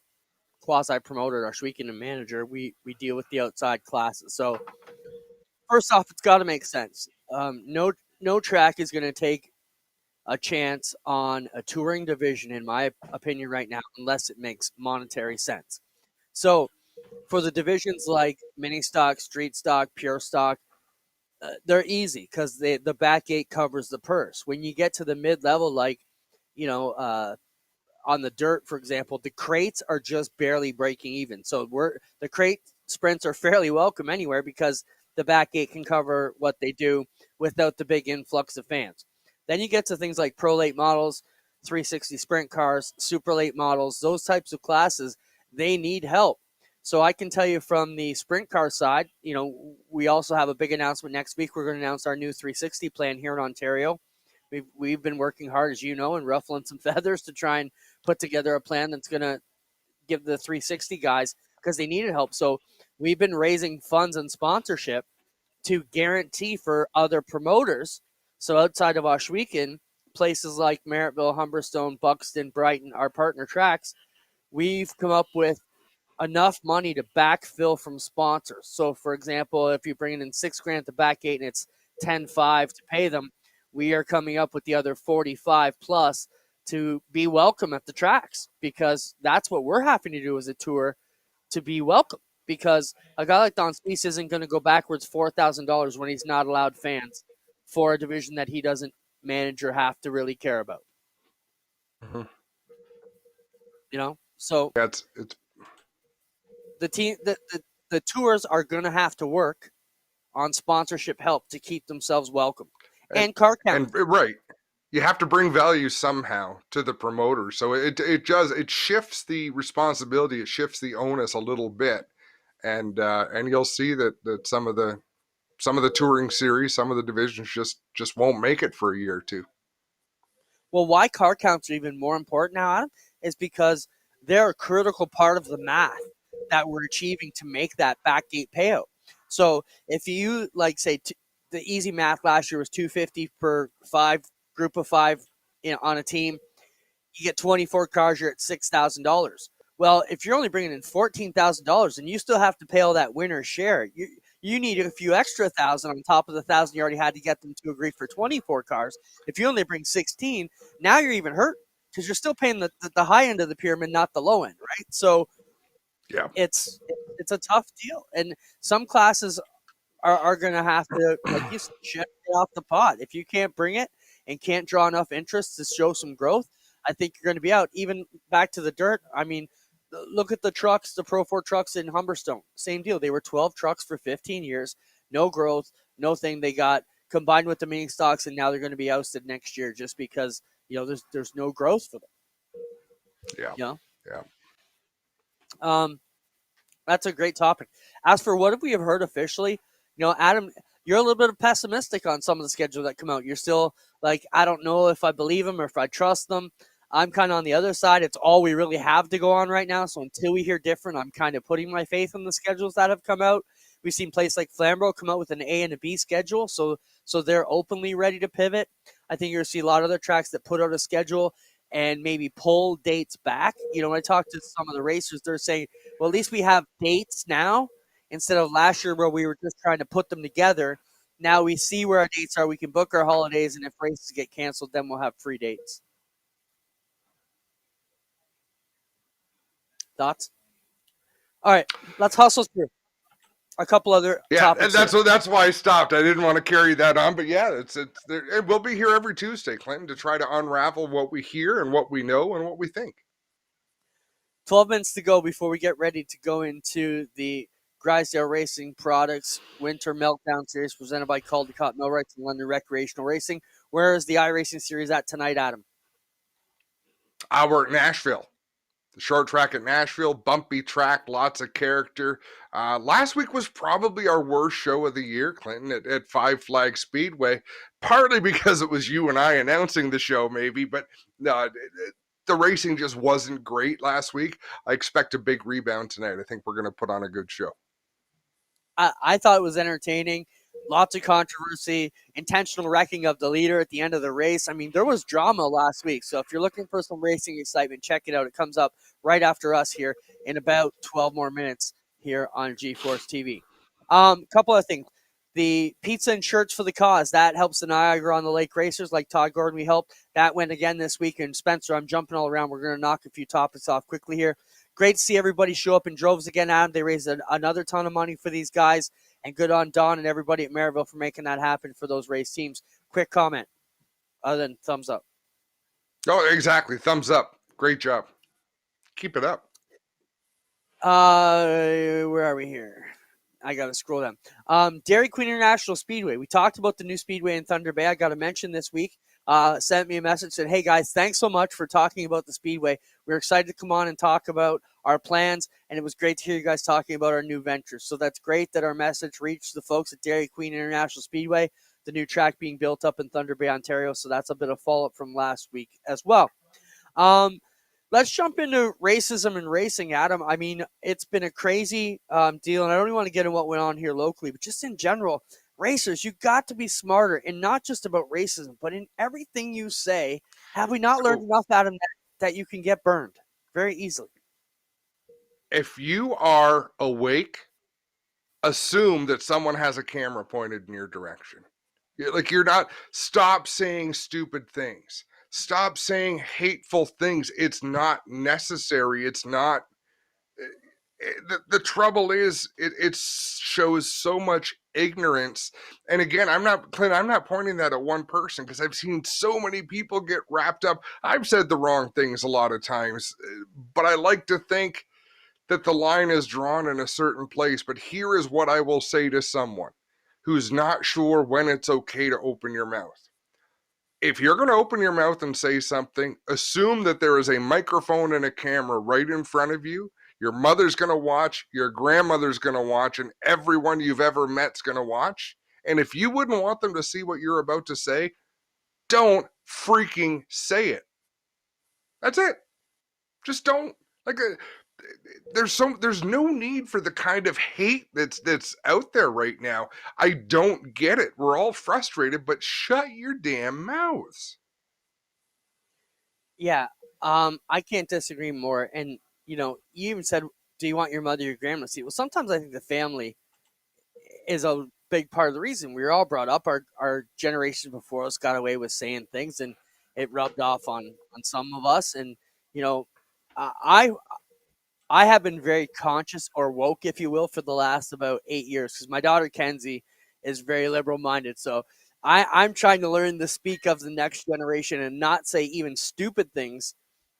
quasi promoter, our weekend manager, we deal with the outside classes. So first off, it's got to make sense. No track is going to take a chance on a touring division, in my opinion, right now, unless it makes monetary sense. So for the divisions like mini stock, street stock, pure stock, they're easy because the back gate covers the purse. When you get to the mid level, like you know, on the dirt, for example, the crates are just barely breaking even. So the crate sprints are fairly welcome anywhere because the back gate can cover what they do without the big influx of fans. Then you get to things like pro late models, 360 sprint cars, super late models, those types of classes, they need help. So I can tell you from the sprint car side, we also have a big announcement next week. We're going to announce our new 360 plan here in Ontario. We've been working hard, as you know, and ruffling some feathers to try and put together a plan that's going to give the 360 guys, because they needed help. So we've been raising funds and sponsorship to guarantee for other promoters. So outside of Oshweekend, places like Merrittville, Humberstone, Buxton, Brighton, our partner tracks, we've come up with enough money to backfill from sponsors. So, for example, if you're bringing in $6,000 at the back gate and it's 10.5 to pay them, we are coming up with the other 45 plus to be welcome at the tracks, because that's what we're having to do as a tour, to be welcome. Because a guy like Don Speece isn't going to go backwards $4,000 when he's not allowed fans for a division that he doesn't manage or have to really care about. Mm-hmm. So yeah, it's the team, the tours are going to have to work on sponsorship help to keep themselves welcome, and car count. And right, you have to bring value somehow to the promoter. So it shifts the responsibility, it shifts the onus a little bit, and you'll see that some of the touring series, some of the divisions just won't make it for a year or two. Well, why car counts are even more important now, Adam, is because they're a critical part of the math that we're achieving to make that backgate payout. So if you say the easy math last year was $250 per group of five on a team, you get 24 cars, you're at $6,000. Well, if you're only bringing in $14,000 and you still have to pay all that winner's share, you need a few extra thousand on top of the thousand you already had to get them to agree for 24 cars. If you only bring 16, now you're even hurt because you're still paying the high end of the pyramid, not the low end, right? So yeah, it's a tough deal, and some classes are going to have to, like you said, get off the pot. If you can't bring it and can't draw enough interest to show some growth, I think you're going to be out. Even back to the dirt, I mean, look at the trucks, the Pro 4 trucks in Humberstone. Same deal. They were 12 trucks for 15 years, no growth, no thing. They got combined with the mini stocks, and now they're going to be ousted next year just because there's no growth for them. Yeah. That's a great topic. As for what we have heard officially, Adam, you're a little bit pessimistic on some of the schedule that come out. You're still like, I don't know if I believe them or if I trust them. I'm kind of on the other side. It's all we really have to go on right now. So until we hear different, I'm kind of putting my faith in the schedules that have come out. We've seen places like Flamborough come out with an A and a B schedule, so they're openly ready to pivot. I think you're going to see a lot of other tracks that put out a schedule and maybe pull dates back. When I talk to some of the racers, they're saying, well, at least we have dates now instead of last year where we were just trying to put them together. Now we see where our dates are. We can book our holidays, and if races get canceled, then we'll have free dates. Thoughts? All right, let's hustle through a couple other topics. And that's why I stopped. I didn't want to carry that on, but yeah, we'll be here every Tuesday, Clinton, to try to unravel what we hear and what we know and what we think. 12 minutes to go before we get ready to go into the Drysdale Racing Products Winter Meltdown Series presented by Caldecott Millwrights and London Recreational Racing. Where is the iRacing Series at tonight, Adam? We're at Nashville. The short track at Nashville, bumpy track, lots of character. Last week was probably our worst show of the year, Clinton, at Five Flag Speedway, partly because it was you and I announcing the show maybe, but the racing just wasn't great last week. I expect a big rebound tonight. I think we're going to put on a good show. I thought it was entertaining. Lots of controversy, intentional wrecking of the leader at the end of the race. I mean, there was drama last week. So if you're looking for some racing excitement, check it out. It comes up right after us here in about 12 more minutes here on G-Force TV. Couple of things. The pizza and shirts for the cause, that helps the Niagara on the Lake racers like Todd Gordon. We helped. That went again this week. And Spencer, I'm jumping all around. We're going to knock a few topics off quickly here. Great to see everybody show up in droves again, Adam. They raised another ton of money for these guys. And good on Don and everybody at Maryville for making that happen for those race teams. Quick comment, other than thumbs up. Oh, exactly. Thumbs up. Great job. Keep it up. Where are we here? I got to scroll down. Dairy Queen International Speedway. We talked about the new speedway in Thunder Bay. I got to mention this week. Sent me a message, said, hey guys, thanks so much for talking about the speedway. We're excited to come on and talk about our plans, and it was great to hear you guys talking about our new ventures. So that's great that our message reached the folks at Dairy Queen International Speedway, the new track being built up in Thunder Bay, Ontario. So that's a bit of follow-up from last week as well. Let's jump into racism and racing, Adam. I mean, it's been a crazy deal, and I don't even want to get into what went on here locally, but just in general, racers, you got to be smarter, and not just about racism, but in everything you say. Have we not learned enough, Adam, that you can get burned very easily? If you are awake, assume that someone has a camera pointed in your direction. Stop saying stupid things. Stop saying hateful things. It's not necessary. It's not. The trouble is, it shows so much ignorance. And again, I'm not pointing that at one person, because I've seen so many people get wrapped up. I've said the wrong things a lot of times, but I like to think that the line is drawn in a certain place. But here is what I will say to someone who's not sure when it's okay to open your mouth. If you're going to open your mouth and say something, assume that there is a microphone and a camera right in front of you. Your mother's going to watch, your grandmother's going to watch, and everyone you've ever met's going to watch. And if you wouldn't want them to see what you're about to say, don't freaking say it. That's it. Just don't. There's no need for the kind of hate that's out there right now. I don't get it. We're all frustrated, but shut your damn mouths. Yeah, I can't disagree more. And you even said, do you want your mother or your grandma to see? Well, sometimes I think the family is a big part of the reason. We were all brought up. Our generation before us got away with saying things, and it rubbed off on some of us. And I have been very conscious, or woke, if you will, for the last about 8 years, because my daughter Kenzie is very liberal minded. So I'm trying to learn to speak of the next generation and not say even stupid things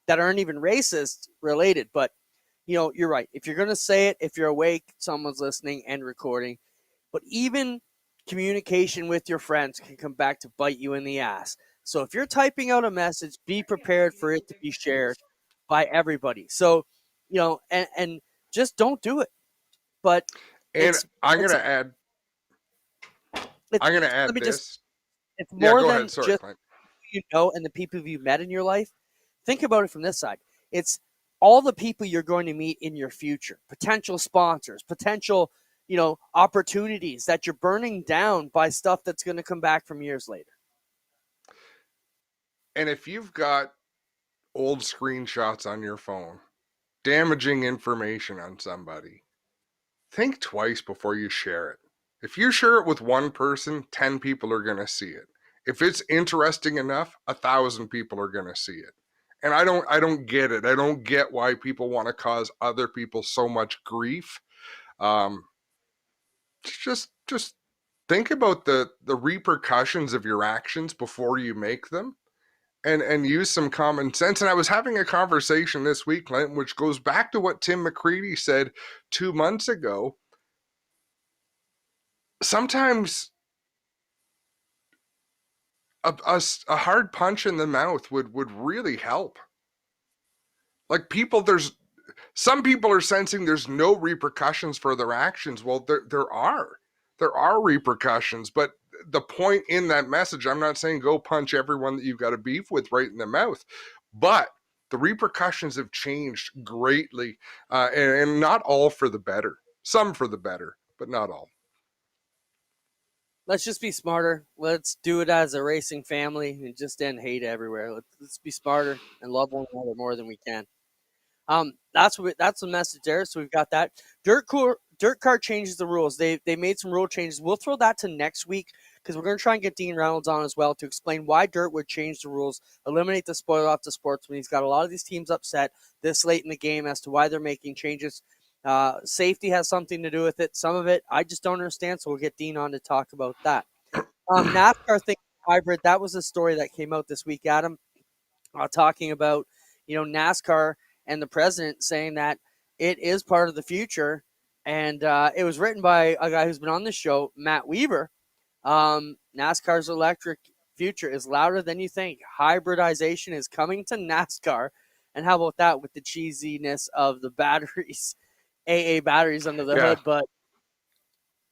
that aren't even racist related. But you're right. If you're going to say it, if you're awake, someone's listening and recording. But even communication with your friends can come back to bite you in the ass. So if you're typing out a message, be prepared for it to be shared by everybody. So, and just don't do it. But I'm going to add this. It's more than ahead. Sorry, just Clint. And the people you've met in your life. Think about it from this side. It's all the people you're going to meet in your future, potential sponsors, potential, opportunities that you're burning down by stuff that's going to come back from years later. And if you've got old screenshots on your phone, damaging information on somebody, think twice before you share it. If you share it with one person, 10 people are going to see it. If it's interesting enough, 1,000 people are going to see it. And I don't get it. I don't get why people want to cause other people so much grief. Just think about the repercussions of your actions before you make them, and use some common sense. And I was having a conversation this week, Clint, which goes back to what Tim McCready said 2 months ago. Sometimes a hard punch in the mouth would really help. Like, some people are sensing there's no repercussions for their actions. Well, there are repercussions, but the point in that message, I'm not saying go punch everyone that you've got a beef with right in the mouth, but the repercussions have changed greatly, and not all for the better. Some for the better, but not all. Let's just be smarter. Let's do it as a racing family and just end hate everywhere. Let's be smarter and love one another more than we can. That's the message there. So we've got that. Dirt Kart changes the rules. They made some rule changes. We'll throw that to next week because we're going to try and get Dean Reynolds on as well to explain why Dirt would change the rules, eliminate the spoiler off the sportsman. He's got a lot of these teams upset this late in the game as to why they're making changes. Safety has something to do with it. Some of it I just don't understand, so we'll get Dean on to talk about that. NASCAR thing, hybrid, that was a story that came out this week, Adam, talking about NASCAR and the president saying that it is part of the future. And it was written by a guy who's been on this show, Matt Weaver. NASCAR's electric future is louder than you think. Hybridization is coming to NASCAR. And how about that with the cheesiness of the batteries, AA batteries under the hood? But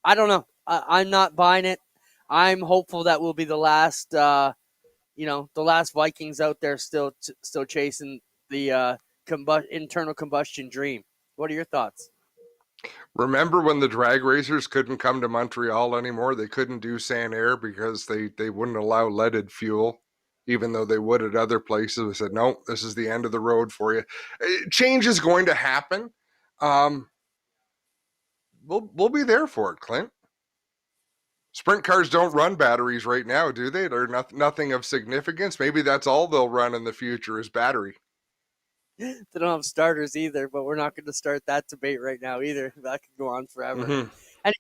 I don't know. I'm not buying it. I'm hopeful that we'll be the last, the last Vikings out there still chasing the internal combustion dream. What are your thoughts? Remember when the drag racers couldn't come to Montreal anymore? They couldn't do San Air because they wouldn't allow leaded fuel, even though they would at other places. They said, no, this is the end of the road for you. Change is going to happen. We'll be there for it, Clint. Sprint cars don't run batteries right now, do they? They're nothing of significance. Maybe that's all they'll run in the future is battery. They don't have starters either, but we're not going to start that debate right now either. That could go on forever. Mm-hmm. And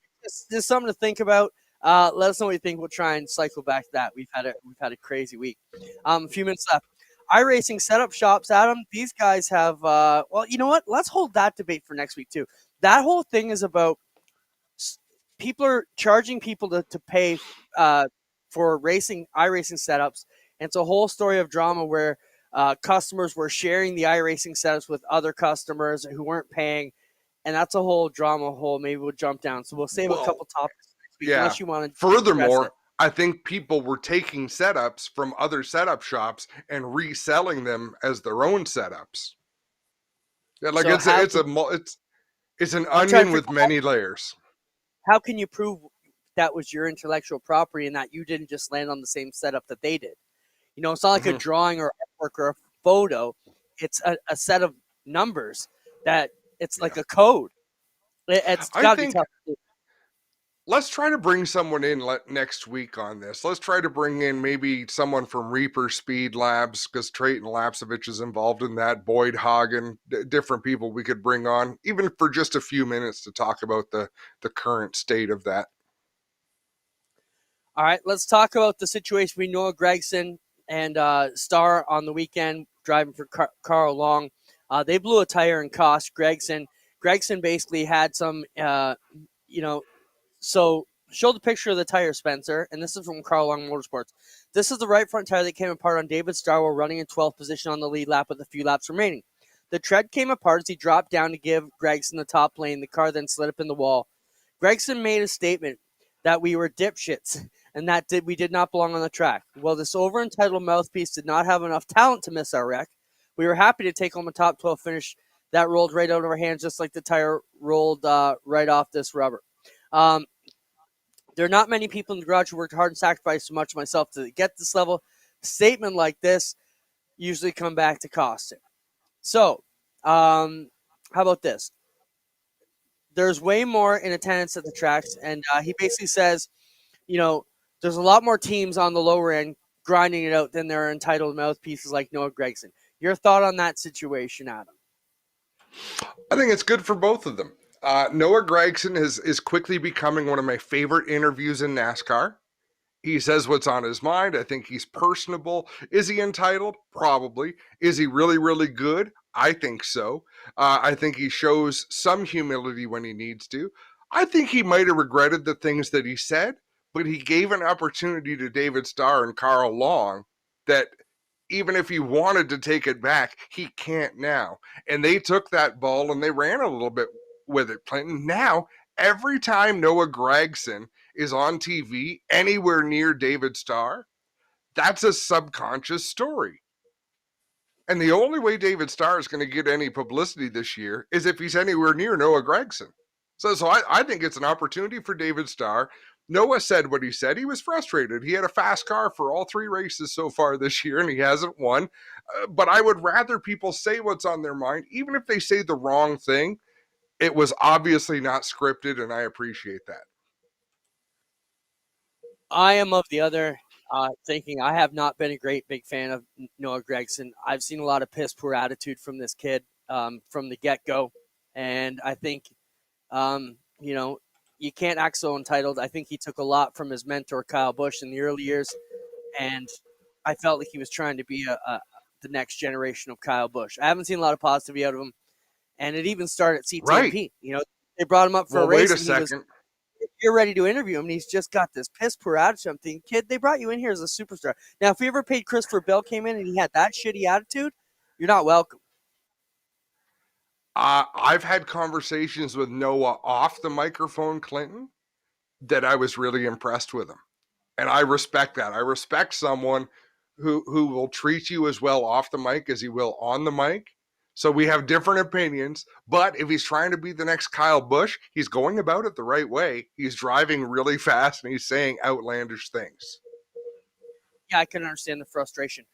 just something to think about. Let us know what you think. We'll try and cycle back to that. We've had a crazy week. A few minutes left. iRacing setup shops, Adam. These guys have. Well, you know what? Let's hold that debate for next week too. That whole thing is about people are charging people to pay for iRacing setups. And it's a whole story of drama where customers were sharing the iRacing setups with other customers who weren't paying, and that's a whole drama hole. Maybe we'll jump down. So we'll save a couple topics next week, unless you want to. Furthermore, I think people were taking setups from other setup shops and reselling them as their own setups. Yeah, like so it's an onion with many layers. How can you prove that was your intellectual property and that you didn't just land on the same setup that they did? It's not like a drawing or artwork or a photo. It's a set of numbers that it's like a code. It's got to be tough. Let's try to bring someone in next week on this. Let's try to bring in maybe someone from Reaper Speed Labs, because Trayton Lapsevich is involved in that. Boyd Hagen, different people we could bring on, even for just a few minutes to talk about the current state of that. All right, let's talk about the situation. We know Gragson and Starr on the weekend driving for Carl Long. They blew a tire and cost Gragson. Gragson basically had some, so show the picture of the tire, Spencer, and this is from Carl Long Motorsports. This is the right front tire that came apart on David Starr while running in 12th position on the lead lap with a few laps remaining. The tread came apart as he dropped down to give Gragson the top lane. The car then slid up in the wall. Gragson made a statement that we were dipshits and that we did not belong on the track. Well, this over-entitled mouthpiece did not have enough talent to miss our wreck. We were happy to take home a top 12 finish that rolled right out of our hands, just like the tire rolled right off this rubber. There are not many people in the garage who worked hard and sacrificed so much myself to get this level. Statement like this usually come back to cost him. So, how about this? There's way more in attendance at the tracks, and he basically says, there's a lot more teams on the lower end grinding it out than there are entitled mouthpieces like Noah Gragson. Your thought on that situation, Adam? I think it's good for both of them. Noah Gragson is quickly becoming one of my favorite interviews in NASCAR. He says what's on his mind. I think he's personable. Is he entitled? Probably. Is he really, really good? I think so. I think he shows some humility when he needs to. I think he might have regretted the things that he said, but he gave an opportunity to David Starr and Carl Long that even if he wanted to take it back, he can't now. And they took that ball and they ran a little bit with it, Clinton. Now, every time Noah Gragson is on TV anywhere near David Starr, that's a subconscious story. And the only way David Starr is going to get any publicity this year is if he's anywhere near Noah Gragson. So I think it's an opportunity for David Starr. Noah said what he said. He was frustrated. He had a fast car for all 3 races so far this year, and he hasn't won. But I would rather people say what's on their mind, even if they say the wrong thing. It was obviously not scripted, and I appreciate that. I am of the other thinking. I have not been a great big fan of Noah Gragson. I've seen a lot of piss poor attitude from this kid from the get-go, and I think you can't act so entitled. I think he took a lot from his mentor Kyle Busch in the early years, and I felt like he was trying to be the next generation of Kyle Busch. I haven't seen a lot of positivity out of him, and it even started at CTMP. Right. They brought him up for a race. Wait a second. You're ready to interview him, and he's just got this piss poor attitude. I'm thinking, kid, they brought you in here as a superstar. Now, if you ever paid Christopher Bell came in and he had that shitty attitude, you're not welcome. I've had conversations with Noah off the microphone, Clinton, that I was really impressed with him. And I respect that. I respect someone who will treat you as well off the mic as he will on the mic. So we have different opinions, but if he's trying to be the next Kyle Busch, he's going about it the right way. He's driving really fast and he's saying outlandish things. Yeah, I can understand the frustration.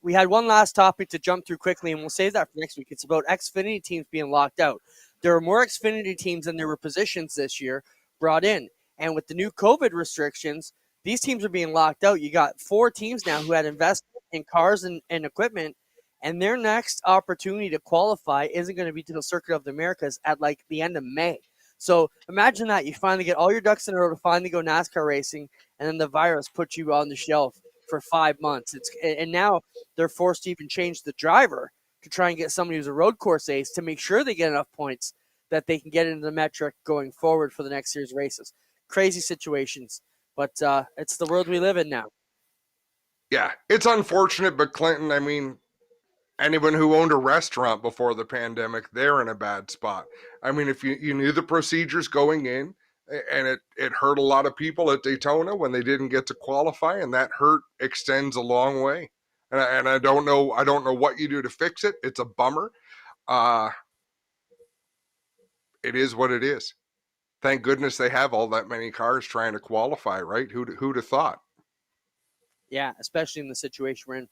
We had one last topic to jump through quickly, and we'll save that for next week. It's about Xfinity teams being locked out. There are more Xfinity teams than there were positions this year brought in. And with the new COVID restrictions, these teams are being locked out. You got 4 teams now who had invested in cars and equipment, and their next opportunity to qualify isn't going to be to the Circuit of the Americas at like the end of May. So imagine that. You finally get all your ducks in a row to finally go NASCAR racing, and then the virus puts you on the shelf for 5 months. And now they're forced to even change the driver to try and get somebody who's a road course ace to make sure they get enough points that they can get into the metric going forward for the next year's races. Crazy situations, but it's the world we live in now. Yeah, it's unfortunate, but Clinton, I mean, anyone who owned a restaurant before the pandemic, they're in a bad spot. I mean, if you knew the procedures going in, and it hurt a lot of people at Daytona when they didn't get to qualify, and that hurt extends a long way. And I don't know what you do to fix it. It's a bummer. It is what it is. Thank goodness they have all that many cars trying to qualify, right? Who'd have thought? Yeah, especially in the situation we're in.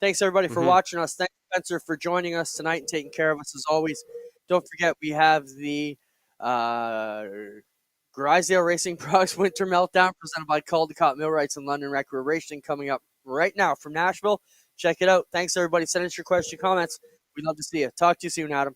Thanks, everybody, for watching us. Thanks, Spencer, for joining us tonight and taking care of us as always. Don't forget, we have the Grisdale Racing Products Winter Meltdown presented by Caldecott Millwrights and London Recreation coming up right now from Nashville. Check it out. Thanks, everybody. Send us your questions, comments. We'd love to see you. Talk to you soon, Adam.